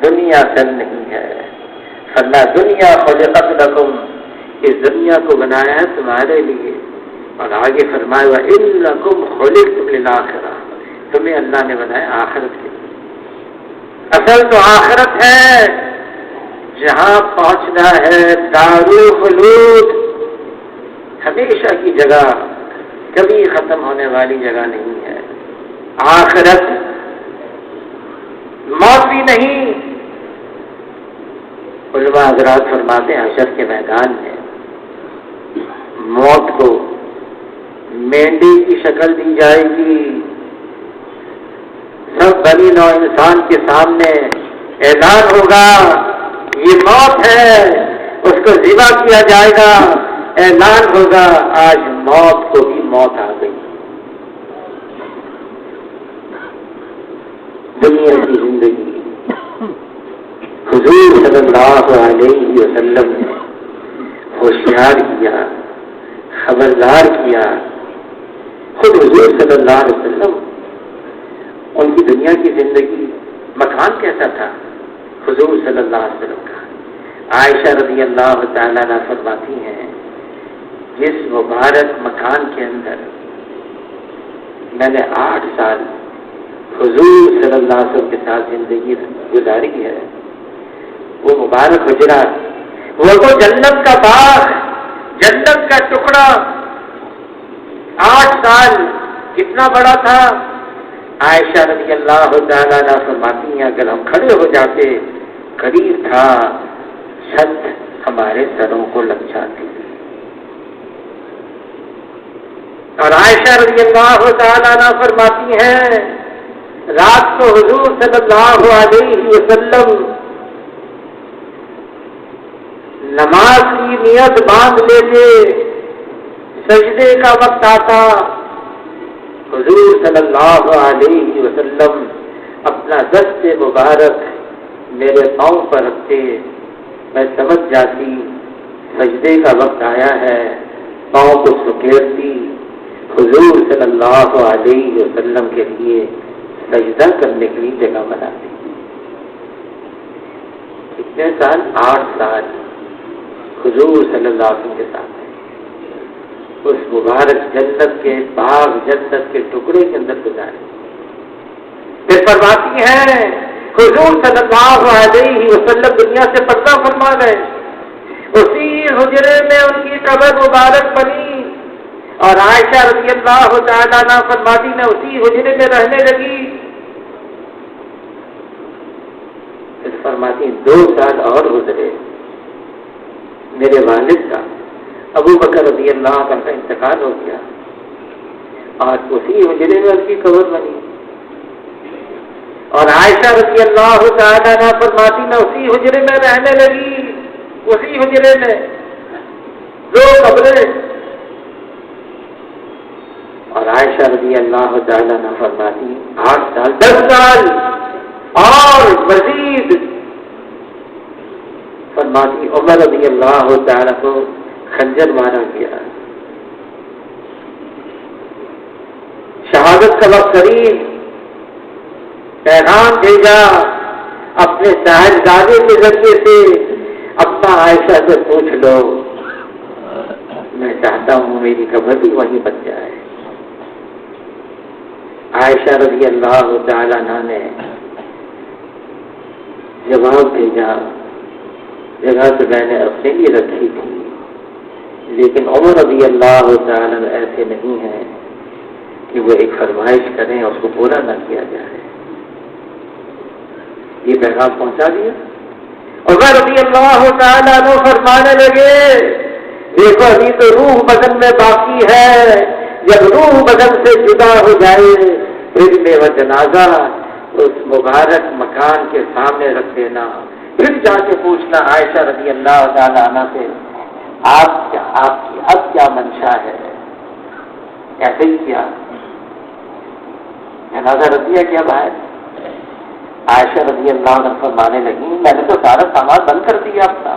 دنیا سن نہیں ہے. فرمایا دنیا خلقت لکم، اس دنیا کو بنایا ہے تمہارے لیے. اور آگے فرمایا وَإِنَّكُمْ خُلِقْتُمْ لِلْآخِرَةِ، تمہیں اللہ نے بنایا آخرت کے لیے. اصل تو آخرت ہے جہاں پہنچنا ہے، دارالخلود، ہمیشہ کی جگہ، کبھی ختم ہونے والی جگہ نہیں ہے. آخرت موت بھی نہیں. علماء حضرات فرماتے ہیں حشر کے میدان میں موت کو مینڈی کی شکل دی جائے گی. سب بنی نوع انسان کے سامنے اعلان ہوگا یہ موت ہے، اس کو ذبح کیا جائے گا. اعلان ہوگا آج موت کو بھی موت آ گئی. دنیا کی زندگی حضور صلی اللہ علیہ وسلم نے ہوشیار کیا، خبردار کیا. خود حضور صلی اللہ علیہ وسلم ان کی دنیا کی زندگی مکان کیسا تھا حضور صلی اللہ علیہ وسلم کا. عائشہ رضی اللہ تعالیٰ عنہ فرماتی ہیں جس مبارک مکان کے اندر میں نے 8 سال حضور صلی اللہ علیہ وسلم کے ساتھ زندگی گزاری ہے، وہ مبارک حجرہ، وہ تو جنت کا باغ، جنت کا ٹکڑا. 8 سال کتنا بڑا تھا. عائشہ رضی اللہ تعالیٰ عنہ فرماتی ہیں اگر ہم کھڑے ہو جاتے قریب تھا چھت ہمارے سروں کو لگ جاتی. اور عائشہ رضی اللہ تعالیٰ عنہ فرماتی ہیں رات کو حضور صلی اللہ علیہ وسلم نماز کی نیت باندھ لیتے، سجدے کا وقت آتا، حضور صلی اللہ علیہ وسلم اپنا دست مبارک میرے پاؤں پر رکھتے. میں سمجھ جاتی سجدے کا وقت آیا ہے، پاؤں کو سکیڑتی، حضور صلی اللہ علیہ وسلم کے لیے سجدہ کرنے کے لیے جگہ بناتی. کتنے سال؟ 8 سال حضور صلی اللہ علیہ وسلم کے ساتھ اس مبارک جنت کے باغ، جنت کے ٹکڑے کے اندر گزارے. پھر فرماتی ہیں حضور صلی اللہ علیہ وسلم دنیا سے پردہ فرما گئے. اسی حجرے میں ان کی قبر مبارک بنی اور عائشہ رضی اللہ تعالیٰ عنہ فرماتی نے اسی حجرے میں رہنے لگی. پھر فرماتی 2 سال اور گزرے، میرے والد کا ابو بکر رضی اللہ عنہ کا انتقال ہو گیا اور اسی حجرے میں اس کی قبر بنی، اور عائشہ رضی اللہ تعالیٰ عنہا فرماتی میں اسی حجرے میں رہنے لگی، اسی حجرے میں دو قبریں، اور عائشہ رضی اللہ تعالیٰ عنہا فرماتی 8 سال 10 سال اور مزید فرماتی عمر رضی اللہ تعالیٰ کو خنجر مارا گیا، شہادت کا وقت قریب، پیغام بھیجا اپنے صاحبزادے کے ذریعے سے، اپنا عائشہ سے پوچھ لو، میں چاہتا ہوں میری قبر بھی وہیں بن جائے۔ عائشہ رضی اللہ تعالیٰ عنہ نے جواب بھیجا، جگہ تو میں نے اپنے لیے رکھی تھی، لیکن عمر رضی اللہ تعالیٰ عنہ ایسے نہیں ہیں کہ وہ ایک فرمائش کریں اور اس کو پورا نہ کیا جائے۔ یہ پیغام پہنچا دیا۔ عمر رضی اللہ تعالیٰ عنہ فرمانے لگے دیکھو ابھی تو روح بدن میں باقی ہے، جب روح بدن سے جدا ہو جائے پھر میرا جنازہ اس مبارک مکان کے سامنے رکھ دینا، پھر جا کے پوچھنا عائشہ رضی اللہ تعالیٰ عنہ سے آپ کی اب کیا منشا ہے۔ ایسے ہی کیا جنازہ رکھ دیا کیا باہر؟ عائشہ رضی اللہ عنہ فرمانے لگی میں نے تو سارا سامان بند کر دیا اپنا،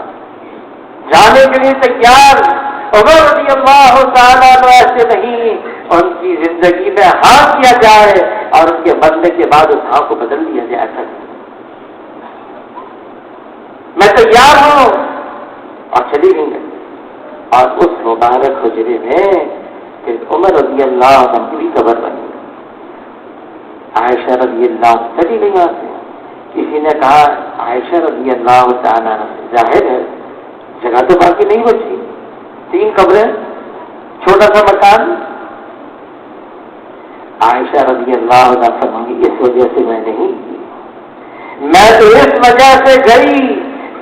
جانے کے لیے تیار۔ عمر رضی اللہ تعالیٰ عنہ ایسے نہیں، ان کی زندگی میں ہاں کیا جائے اور ان کے مرنے کے بعد اس ہاں کو بدل دیا جائے، ایسا میں تیار ہوں، اور چلی گئی۔ اور اس مبارک حجرے میں پھر عمر رضی اللہ عنہ کی بھی قبر بنی، عائشہ رضی اللہ عنہ چلی گئی وہاں سے۔ کسی نے کہا عائشہ رضی اللہ تعالیٰ عنہ، ظاہر ہے جگہ تو باقی نہیں بچی، 3 قبریں، چھوٹا سا مکان۔ عائشہ رضی اللہ عنہ فرمائی اس وجہ سے میں نہیں کی، میں تو اس وجہ سے گئی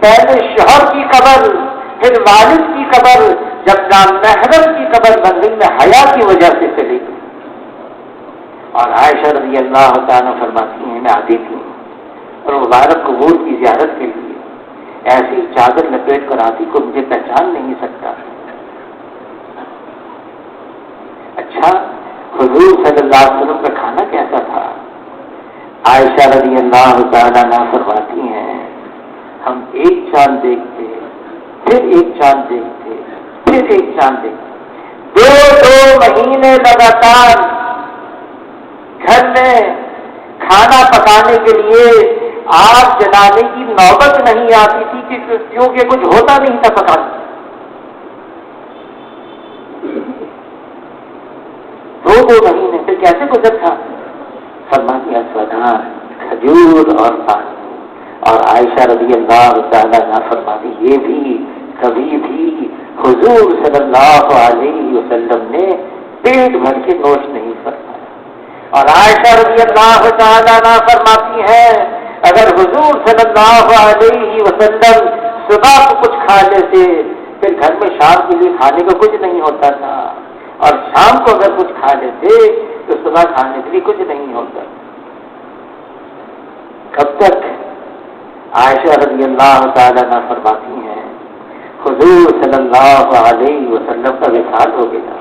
پہلے شوہر کی قبر پھر والد کی قبر، جب نامحرم کی قبر بن گئی میں حیا کی وجہ سے چلی گئی۔ اور عائشہ رضی اللہ تعالیٰ فرماتی ہیں میں آتی تھی اور مبارک قبور کی زیارت کے لیے ایسی چادر لپیٹ کر آتی کو مجھے پہچان نہیں سکتا۔ اچھا حضور صلی اللہ علیہ وسلم کا کھانا کیسا تھا؟ عائشہ رضی اللہ تعالیٰ عنہ فرماتی ہیں ہم ایک چاند دیکھتے پھر ایک چاند دیکھتے پھر ایک چاند دیکھتے، 2 مہینے لگاتار گھر میں کھانا پکانے کے لیے آگ جلانے کی نوبت نہیں آتی تھی کیونکہ کچھ ہوتا نہیں تھا پکانے۔ 2 مہینے سے کیسے گزر تھا؟ فرماتی اسودان، کھجور اور پانی۔ اور عائشہ رضی اللہ تعالیٰ عنہ فرماتی یہ بھی کبھی بھی حضور صلی اللہ علیہ وسلم نے پیٹ بھر کے نوش نہیں فرمایا۔ اور عائشہ رضی اللہ تعالیٰ عنہ فرماتی ہے اگر حضور صلی اللہ علیہ وسلم صبح کو کچھ کھا لیتے پھر گھر میں شام کے لیے کھانے کو کچھ نہیں ہوتا تھا، اور شام کو اگر کچھ کھا لیتے تو صبح کھانے کے لیے کچھ نہیں ہوتا۔ کب تک؟ عائشہ رضی اللہ تعالیٰ عنہ فرماتی ہیں حضور صلی اللہ علیہ وسلم کا وصال ہو گیا،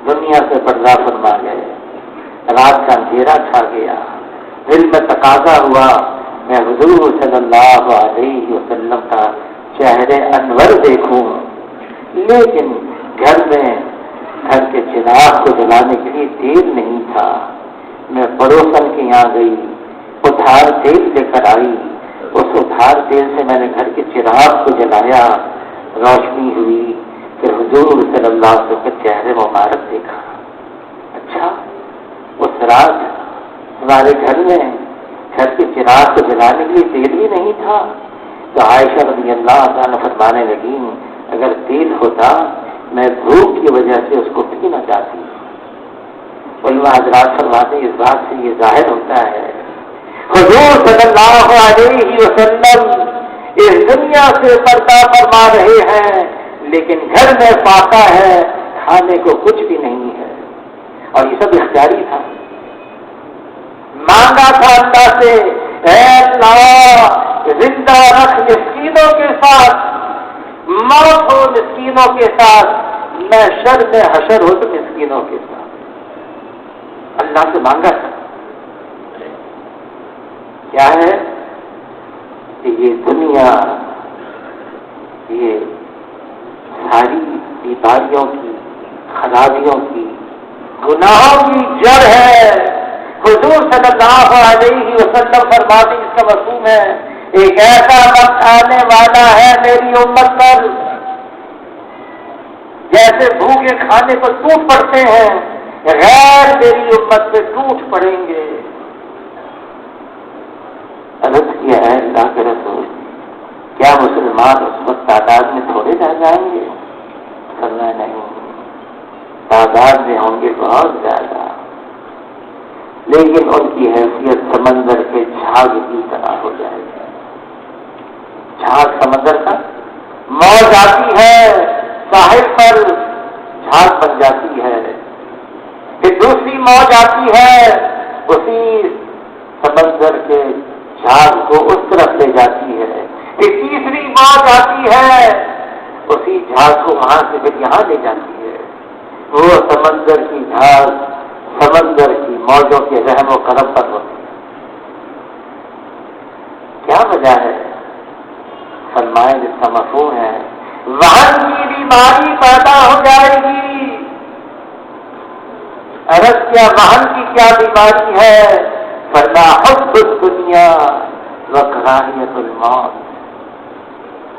دنیا سے پردہ فرما گئے، رات کا اندھیرا چھا گیا، دل میں تقاضا ہوا میں حضور صلی اللہ علیہ وسلم کا چہرے انور دیکھوں، لیکن گھر کے چراغ کو جلانے کے لیے تیل نہیں تھا۔ میں پڑوسن کے یہاں گئی، ادھار تیل لے کر آئی، اس ادھار تیل سے میں نے گھر کے چراغ کو جلایا، روشنی ہوئی، پھر حضور صلی اللہ علیہ وسلم کے چہرے مبارک دیکھا۔ اچھا اس رات ہمارے گھر میں گھر کے چراغ کو جلانے کے لیے تیل بھی نہیں تھا، تو عائشہ رضی اللہ عنہ فرمانے لگی اگر تیل ہوتا میں بھوک کی وجہ سے اس کو پی نہ چاہتی۔ علماء حضرات فرماتے اس بات سے یہ ظاہر ہوتا ہے حضور صلی اللہ علیہ وسلم اس دنیا سے پردہ فرما رہے ہیں، لیکن گھر میں فاقہ ہے، کھانے کو کچھ بھی نہیں ہے، اور یہ سب اختیاری تھا۔ مانگا تھا اللہ سے، اے اللہ زندہ رکھ مسکینوں کے ساتھ، موت ہو مسکینوں کے ساتھ، میں شر میں حشر ہو تو مسکینوں کے ساتھ۔ اللہ سے مانگا تھا۔ کیا ہے کہ یہ دنیا، یہ ساری بیماریوں کی، خرابیوں کی، گناہوں کی جڑ ہے۔ حضور صلی اللہ علیہ وسلم فرماتے، اس کا مفہوم ہے، ایک ایسا وقت آنے والا ہے میری امت پر جیسے بھوکے کھانے پر ٹوٹ پڑتے ہیں، غیر میری امت پہ ٹوٹ پڑیں گے۔ عرض کیا ہے اللہ کے رسول، کیا مسلمان اس وقت تعداد میں تھوڑے رہ جائیں گے؟ فرمایا نہیں، تعداد میں ہوں گے بہت زیادہ، لیکن ان کی حیثیت سمندر کے جھاگ کی طرح ہو جائے گی۔ جھاگ سمندر کا، موج آتی ہے ساحل پر، جھاگ بن جاتی ہے، پھر دوسری موج آتی ہے، اسی سمندر کے جھاگ کو اس طرف لے جاتی ہے، پھر تیسری موج آتی ہے، اسی جھاگ کو وہاں سے پھر یہاں لے جاتی ہے۔ وہ سمندر کی جھاگ سمندر کی موجوں کے رحم و کرم پر ہوتی ہے۔ کیا وجہ ہے؟ فرمائے جس کا مفہوم ہے، وہن کی بیماری پیدا ہو جائے گی۔ عرض کیا وہن کی کیا بیماری ہے؟ فرما حب الدنیا و کراہیت الموت،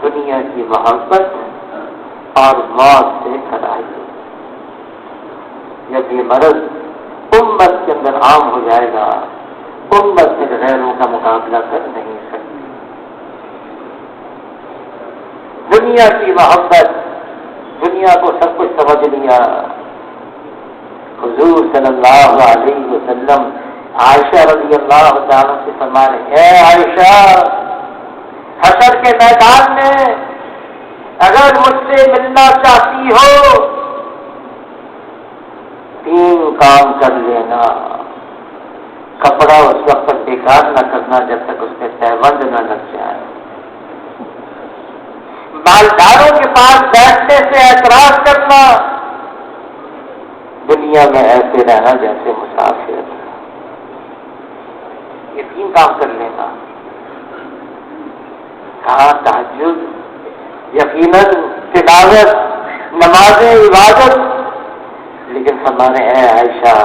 دنیا کی محبت اور موت سے کراہیت۔ جب یہ مرض امت کے اندر عام ہو جائے گا، امت سے غیروں کا مقابلہ کر نہیں سکتی۔ دنیا کی محبت، دنیا کو سب کچھ سمجھ لیا۔ حضور صلی اللہ علیہ وسلم عائشہ رضی اللہ تعالیٰ سے فرما رہے، اے عائشہ، حشر کے میدان میں اگر مجھ سے ملنا چاہتی ہو، 3 کام کر لینا۔ کپڑا اس وقت تک بیکار نہ کرنا جب تک اس پہ تہبند نہ لگ جائے۔ مالداروں کے پاس بیٹھنے سے اعتراض کرنا، دنیا میں ایسے رہنا جیسے مسافر۔ یہ 3 کام کر لینا۔ کہا تہجد، یقیناً تلاوت، نماز عبادت، لیکن فرمانے اے عائشہ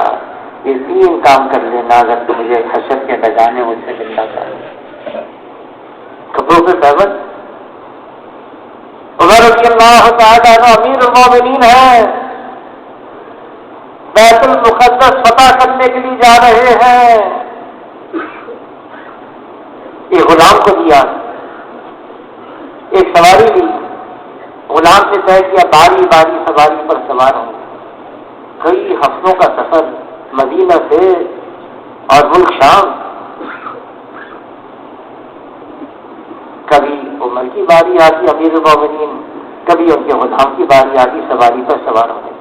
یہ 3 کام کر لینا اگر تم مجھے حشر کے میدان میں مجھ سے ملنا چاہے۔ کپڑوں پہ تہبند۔ عمر رضی اللہ تعالیٰ عنہ امیر المومنین ہیں، بیت المقدس فتح کرنے کے لیے جا رہے ہیں۔ ایک غلام کو دیا، ایک سواری لی، غلام سے طے کیا باری باری سواری پر سوار ہوں۔ کئی ہفتوں کا سفر مدینہ سے اور ملک شام۔ کبھی عمر کی باری آتی امیر المومنین، کبھی ان کے غلام کی باری آتی سواری پر سوار ہونے۔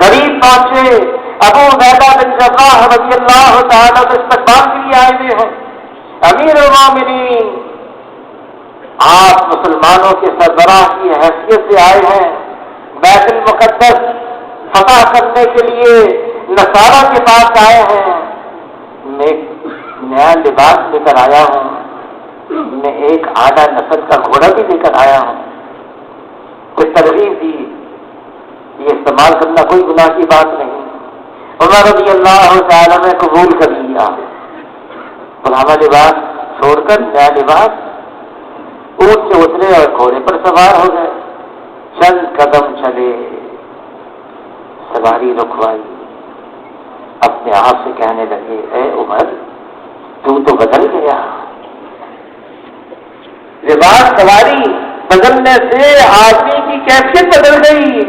قریب پہنچے، ابو عبیدہ بن جراح رضی اللہ تعالیٰ کو استقبال کے لیے آئے ہوئے ہیں۔ امیر المومنین، آپ مسلمانوں کے سربراہ کی حیثیت سے آئے ہیں، بیت المقدس فتح کرنے کے لیے نصارہ کے پاس آئے ہیں۔ میں نیا لباس لے کر آیا ہوں، میں ایک اعلیٰ نسل کا گھوڑا بھی لے کر آیا ہوں۔ کوئی ترغیب دی، یہ استعمال کرنا کوئی گناہ کی بات نہیں۔ عمر رضی اللہ تعالیٰ نے قبول کر لیا، پرانا لباس چھوڑ کر نیا لباس، اونٹ سے اترے اور گھوڑے پر سوار ہو گئے۔ چند قدم چلے، سواری رکوائی، اپنے آپ سے کہنے لگے، اے عمر تو بدل گیا۔ لباس سواری بدلنے سے آدمی کی کیفیت بدل گئی۔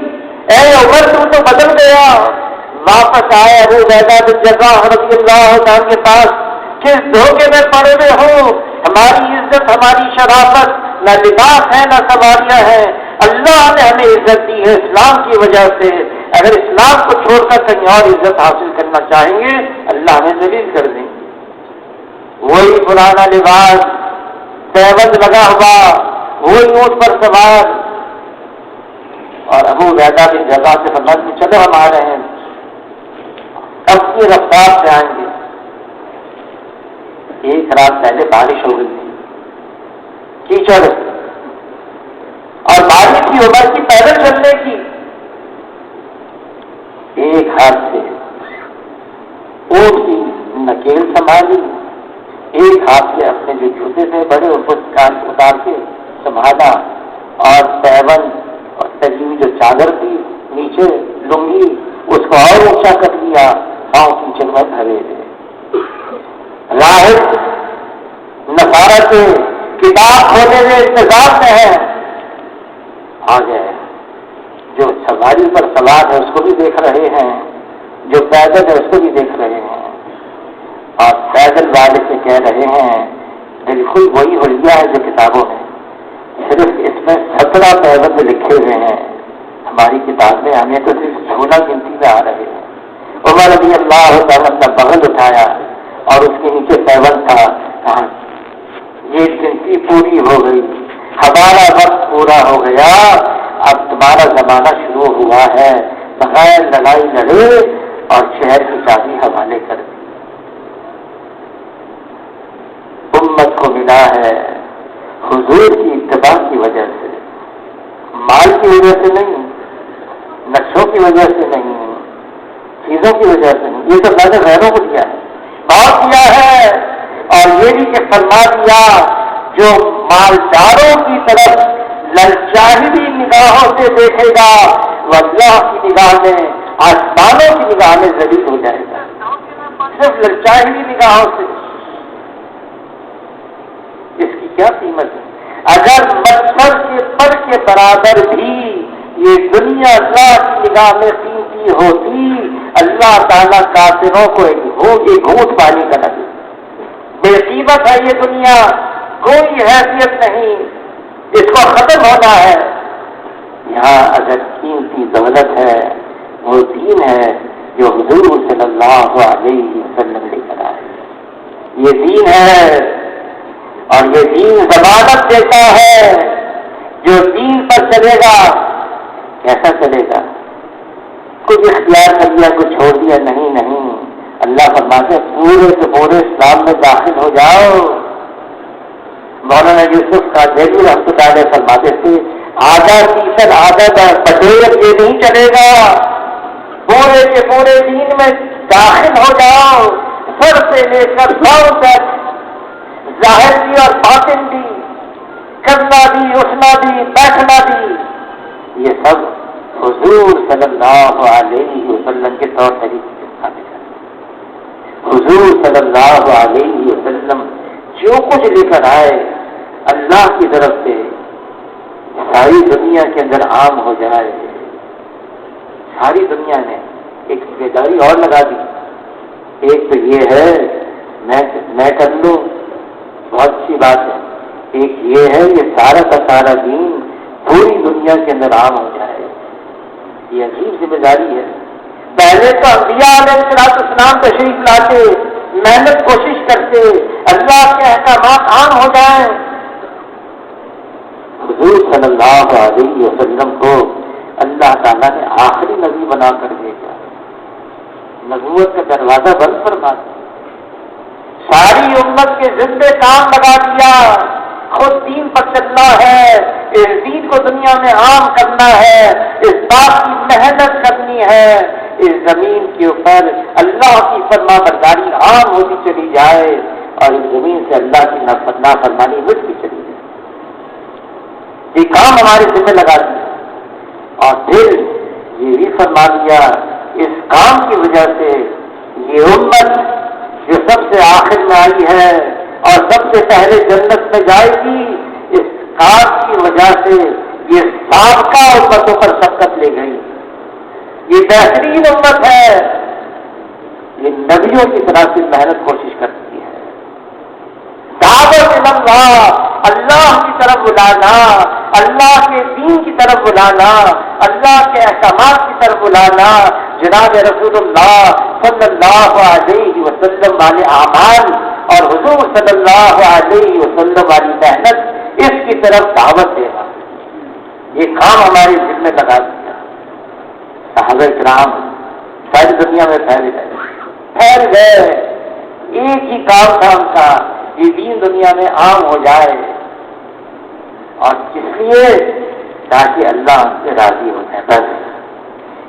اے عمر تو بدل گیا۔ واپس آئے ابو عبیدہ بن جراح رضی اللہ عنہ کے پاس، کس دھوکے میں پڑے ہوئے ہو ہماری عزت، ہماری شرافت نہ لباس ہے نہ سواریاں ہیں، اللہ نے ہمیں عزت دی ہے اسلام کی وجہ سے۔ اگر اسلام کو چھوڑ کر کہیں اور عزت حاصل کرنا چاہیں گے اللہ ہمیں ذلیل کر دیں گے۔ وہی پرانا لباس، پیبند لگا ہوا، وہی اونٹ پر سوار، اور ابو عبیدہ بن جراح سے فرمایا کہ چلو ہم آ رہے ہیں، اپنی رفتار سے آئیں گے۔ ایک رات پہلے بارش ہو گئی تھی، کیچڑ، اور بارش کی عمر کی پیدل چلنے کی، ایک ہاتھ سے اونٹ کی نکیل سنبھالی، ایک ہاتھ سے اپنے جو جوتے تھے بڑے ان کو کان اتار کے سنبھالا، اور پیبند اور تجی ہوئی جو چادر تھی نیچے لنگی اس کو اور اونچا کر لیا، پاؤں کیچڑ میں دھرے تھے۔ راہب نصارہ کے کتاب کھولے ہوئے انتظار میں ہے، آ گئے، جو سواری پر سوار ہے اس کو بھی دیکھ رہے ہیں، جو پیدل ہے اس کو بھی دیکھ رہے ہیں، اور پیدل والے سے کہہ رہے ہیں بالکل وہی حلیہ ہے جو کتابوں میں، صرف اس میں 17 پیبند لکھے ہوئے ہیں، ہماری کتاب میں ہمیں تو صرف 16 گنتی میں آ رہے ہیں۔ عمر رضی اللہ تعالیٰ کا بغل اٹھایا اور اس کے نیچے پیبند تھا، کہا یہ گنتی پوری ہو گئی، ہمارا وقت پورا ہو گیا، اب تمہارا زمانہ شروع ہوا ہے، بغیر لڑائی لڑے اور شہر کی چابی حوالے کر دی۔ امت کو ملا ہے حضور کی اتباع کی وجہ سے، مال کی وجہ سے نہیں، نقشوں کی وجہ سے نہیں، چیزوں کی وجہ سے نہیں، یہ تو میں نے غیروں کو دیا ہے، بہت دیا ہے، اور یہ بھی کہ فرما دیا جو مالداروں کی طرف للچاہی نگاہوں سے دیکھے گا وہ اللہ کی نگاہ میں، آسمانوں کی نگاہ میں ذلیل ہو جائے گا، صرف للچاہی نگاہوں سے۔ اس کی کیا قیمت ہے؟ اگر مچھر کے پر کے برابر بھی یہ دنیا اللہ کی نگاہ میں قیمتی ہوتی، اللہ تعالیٰ کافروں کو ایک گھونٹ پانی کا نہ دے۔ بے قیمت ہے یہ دنیا، کوئی حیثیت نہیں، اس کو ختم ہونا ہے۔ یہاں اگر قیمتی دولت ہے وہ دین ہے جو حضور صلی اللہ علیہ وسلم لے کر آئے، یہ دین ہے، اور یہ دین ضمانت دیتا ہے جو دین پر چلے گا کیسا چلے گا؟ کچھ اختیار کر لیا کچھ چھوڑ دیا، نہیں نہیں، اللہ فرماتے پورے سے پورے اسلام میں داخل ہو جاؤ۔ مولانا یوسف کا دہلی رحمۃ اللہ علیہ فرماتے تھے آدھا فیصد آدھا پٹیل یہ نہیں چلے گا، پورے کے پورے دین میں داخل ہو جاؤ، سر سے لے کر پاؤں تک، ظاہر بھی اور باطن بھی، کرنا بھی، اٹھنا بھی، بیٹھنا بھی، یہ سب حضور صلی اللہ علیہ وسلم کے طور طریقے کے ثابت ہے۔ حضور صلی اللہ علیہ وسلم جو کچھ لے کر آئے اللہ کی طرف سے ساری دنیا کے اندر عام ہو جائے۔ ساری دنیا نے ایک ذمہ داری اور لگا دی، ایک تو یہ ہے میں کر لوں، بہت اچھی بات ہے، ایک یہ ہے یہ سارا کا سارا دین پوری دنیا کے اندر عام ہو جائے، یہ عجیب ذمہ داری ہے۔ پہلے تو انبیاء علیہ السلام تشریف لاتے، محنت کوشش کرتے اللہ کے احکامات عام ہو جائیں، حضور صلی اللہ علیہ وسلم کو اللہ تعالیٰ نے آخری نبی بنا کر بھیجا، نبوت کا دروازہ بند فرما دیا، ساری امت کے ذمے کام لگا دیا، خود دین پر چلنا ہے، اس دین کو دنیا میں عام کرنا ہے، اس بات کی محنت کرنی ہے، اس زمین کے اوپر اللہ کی فرما برداری عام ہوتی چلی جائے اور اس زمین سے اللہ کی نافرمانی مٹتی چلی جائے، یہ کام ہمارے ذمہ لگا دیا۔ اور پھر یہ بھی فرما دیا اس کام کی وجہ سے یہ امت جو سب سے آخر میں آئی ہے اور سب سے پہلے جنت میں جائے گی، اس کام کی وجہ سے یہ سابقہ امتوں پر سبقت لے گئی، یہ بہترین امت ہے، یہ نبیوں کی طرح سے محنت کوشش کرتی ہے، دعوت اللہ کی طرف بلانا، اللہ کے دین کی طرف بلانا، اللہ کے احکامات کی طرف بلانا، جناب رسول اللہ صلی اللہ علیہ وسلم والے اعمال اور حضور صلی اللہ علیہ وسلم والی محنت، اس کی طرف دعوت دینا، یہ کام ہمارے دل میں لگا دیا۔ صحابہ کرام ساری دنیا میں پھیل گئے، ایک ہی کام تھا ان کا، یہ دین دنیا میں عام ہو جائے، اور اس لیے تاکہ اللہ ان سے راضی ہو جائے، بس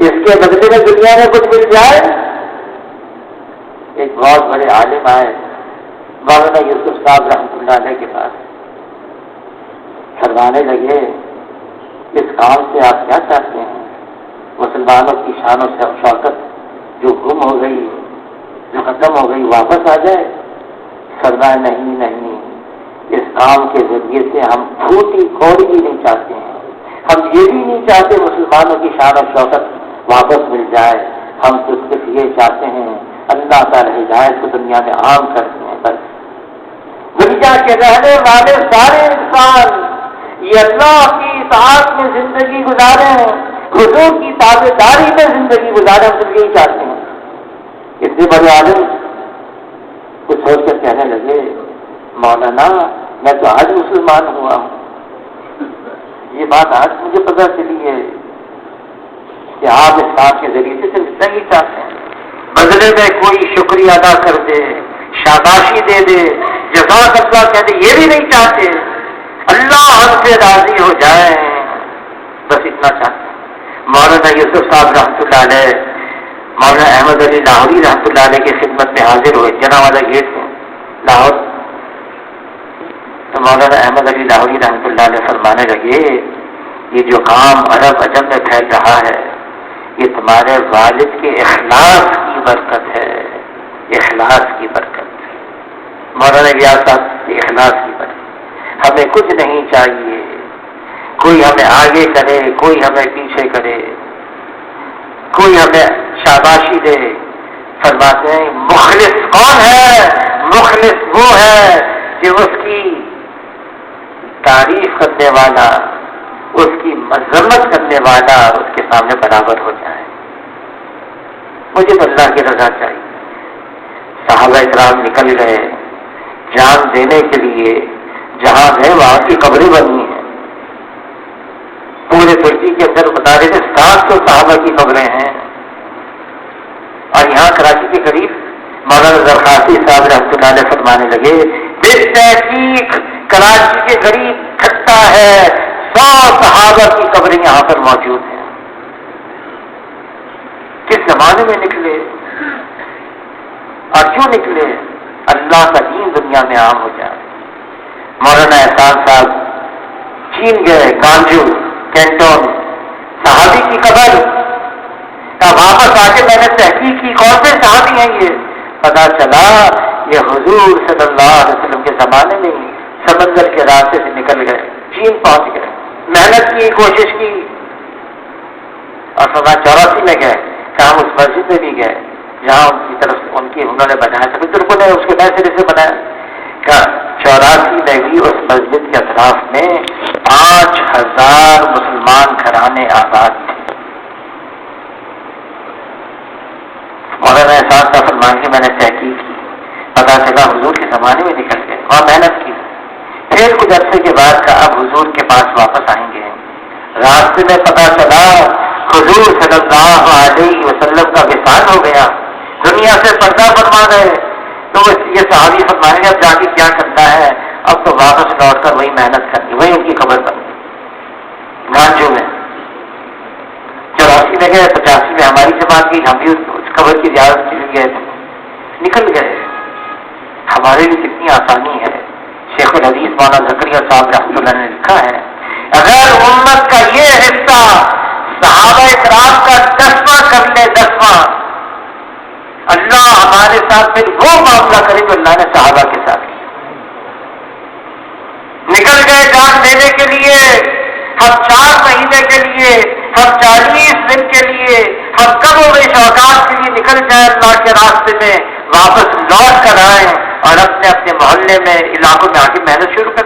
اس کے بدلے میں دنیا میں کچھ مل جائے۔ ایک بہت بڑے عالم آئے مولانا یوسف صاحب رحمۃ اللہ علیہ کے پاس، فرمانے لگے اس کام سے آپ کیا چاہتے ہیں؟ مسلمانوں کی شان و شوکت جو گم ہو گئی، جو ختم ہو گئی، واپس آ جائے؟ فرمایا نہیں، اس کام کے ذریعے سے ہم پھوٹی کوڑی بھی نہیں چاہتے ہیں، ہم یہ بھی نہیں چاہتے مسلمانوں کی شان و شوکت واپس مل جائے، ہم تو صرف یہ چاہتے ہیں اللہ تعالی ہدایت کو دنیا میں عام کرتے ہیں۔ بس دنیا کے رہنے والے سارے انسان یہ اللہ کی اطاعت میں زندگی گزاریں، حضور کی تابعداری میں زندگی گزاریں، ہم صرف یہی چاہتے ہیں۔ اتنے بڑے عالم کچھ سوچ کر کہنے لگے مولانا میں تو آج مسلمان ہوا ہوں، یہ بات آج مجھے پتہ چلی ہے کہ آپ اس کام کے ذریعے سے صرف اتنا ہی چاہتے ہیں، بدلے میں کوئی شکریہ ادا کر دے، شاباشی دے دے، جزاک اللہ کہہ دے، یہ بھی نہیں چاہتے، اللہ ہم سے راضی ہو جائے، بس اتنا چاہتے ہیں۔ مولانا یوسف صاحب رحمۃ اللہ علیہ مولانا احمد علی لاہوری رحمۃ اللہ علیہ کی خدمت میں حاضر ہوئے، جنا والا گیٹ میں لاہور، تو مولانا احمد علی لاہوری رحمۃ اللہ علیہ فرمانے لگے یہ جو کام عرب عجم میں پھیل رہا ہے یہ تمہارے والد کے اخلاص کی برکت ہے، اخلاص کی برکت، مولانا ریاض صاحب کے اخلاص کی برکت۔ ہمیں کچھ نہیں چاہیے، کوئی ہمیں آگے کرے، کوئی ہمیں پیچھے کرے، کوئی ہمیں شاباشی دے۔ فرماتے ہیں مخلص کون ہے؟ مخلص وہ ہے کہ اس کی تعریف کرنے والا، اس کی مذمت کرنے والا اس کے سامنے برابر ہو جائے۔ مجھے تو اللہ کی رضا چاہیے۔ صحابہ کرام نکل گئے جان دینے کے لیے، جہاں گئے وہاں کی قبریں بنی ہیں، پورے ترکی کے اندر بتا رہے تھے 700 صحابہ کی قبریں ہیں، اور یہاں کراچی کے قریب مولانا زرخاسی صاحب رحمۃ اللہ علیہ فرمانے لگے بالتحقیق کراچی کے قریب کھٹا ہے 100 صحابہ کی قبریں یہاں پر موجود ہیں۔ کس زمانے میں نکلے اور کیوں نکلے؟ اللہ کا دین دنیا میں عام ہو جائے۔ مولانا احسان صاحب چین گئے، گانجو کینٹون، صحابی کی قبر کا واپس آ کے میں نے تحقیق کی کون سے صحابی ہیں، یہ پتا چلا یہ حضور صلی اللہ علیہ وسلم کے زمانے میں ہی سمندر کے راستے سے نکل گئے، چین پہنچ گئے، محنت کی، کوشش کی، اور 84 میں گئے کہ ہم اس مسجد میں بھی گئے جہاں ان کی طرف انہوں نے بنایا، سبھی ترکوں نے اس کے پیسے سے بنایا، کہ 84 میں بھی اس مسجد کے اطراف میں 5000 مسلمان گھرانے آباد تھے۔ مولانا احسان صاحب فرمان کی میں نے تحقیق کی، پتا چلا حضور کے زمانے میں نکل گئے اور محنت کی، پھر کچھ عرصے کے بعد کا اب حضور کے پاس واپس آئیں گے، راستے میں پتا چلا حضور صلی اللہ علیہ وسلم کا وصال ہو گیا، دنیا سے پردہ فرما گئے، تو یہ صحابی فرمانے اب جا کے کیا کرتا ہے، اب تو واپس لوٹ کر وہی محنت کرنی، وہی ان کی قبر بن گئی گانجو میں۔ 84 میں گئے، 85 میں ہماری جماعت کی، ہم بھی اس قبر کی زیارت کے لیے گئے تھے، نکل گئے۔ ہمارے لیے کتنی آسانی ہے۔ شیخ الحدیث مولانا زکریا صاحب رحمۃ اللہ نے لکھا ہے اگر امت کا یہ حصہ صحابہ کرام کا 10واں کر لے، 10واں، اللہ ہمارے ساتھ پھر وہ معاملہ کرے جو اللہ نے صحابہ کے ساتھ کیا۔ نکل گئے جان دینے کے لیے، ہم 4 مہینے کے لیے، ہم 40 دن کے لیے، ہم کم و بیش اوقات کے لیے نکل جائیں اللہ کے راستے میں، واپس لوٹ کر آئیں اور اپنے اپنے محلے میں، علاقوں میں آ کے محنت شروع کر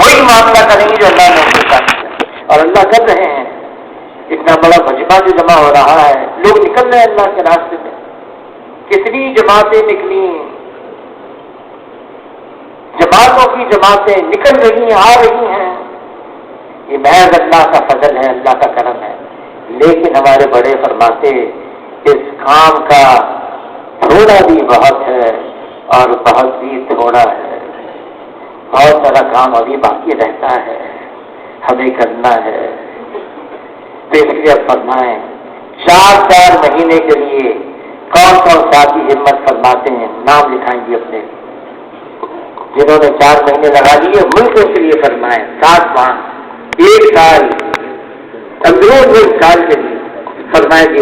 وہی معاملہ کریں گے جو اللہ نے ان کے ساتھ کیا، اور اللہ کر رہے ہیں۔ اتنا بڑا مجمع جو جمع ہو رہا ہے، لوگ نکل رہے ہیں اللہ کے راستے میں، کتنی جماعتیں نکلی، جماعتوں کی جماعتیں نکل رہی ہیں، آ رہی ہیں، یہ محض اللہ کا فضل ہے، اللہ کا کرم ہے۔ لیکن ہمارے بڑے فرماتے اس کام کا تھوڑا بھی بہت ہے اور بہت بھی تھوڑا ہے، بہت سارا کام ابھی باقی رہتا ہے، ہمیں کرنا ہے۔ تو اس لیے فرمائیں 4 مہینے کے لیے کون کون ساتھی ہمت فرماتے ہیں، نام لکھائیں گے اپنے، جنہوں نے 4 مہینے لگا دیے ملکوں کے لیے فرمائیں، 7 ماہ، 1 سال، اندرون 1 سال کے لیے فرمائیں گے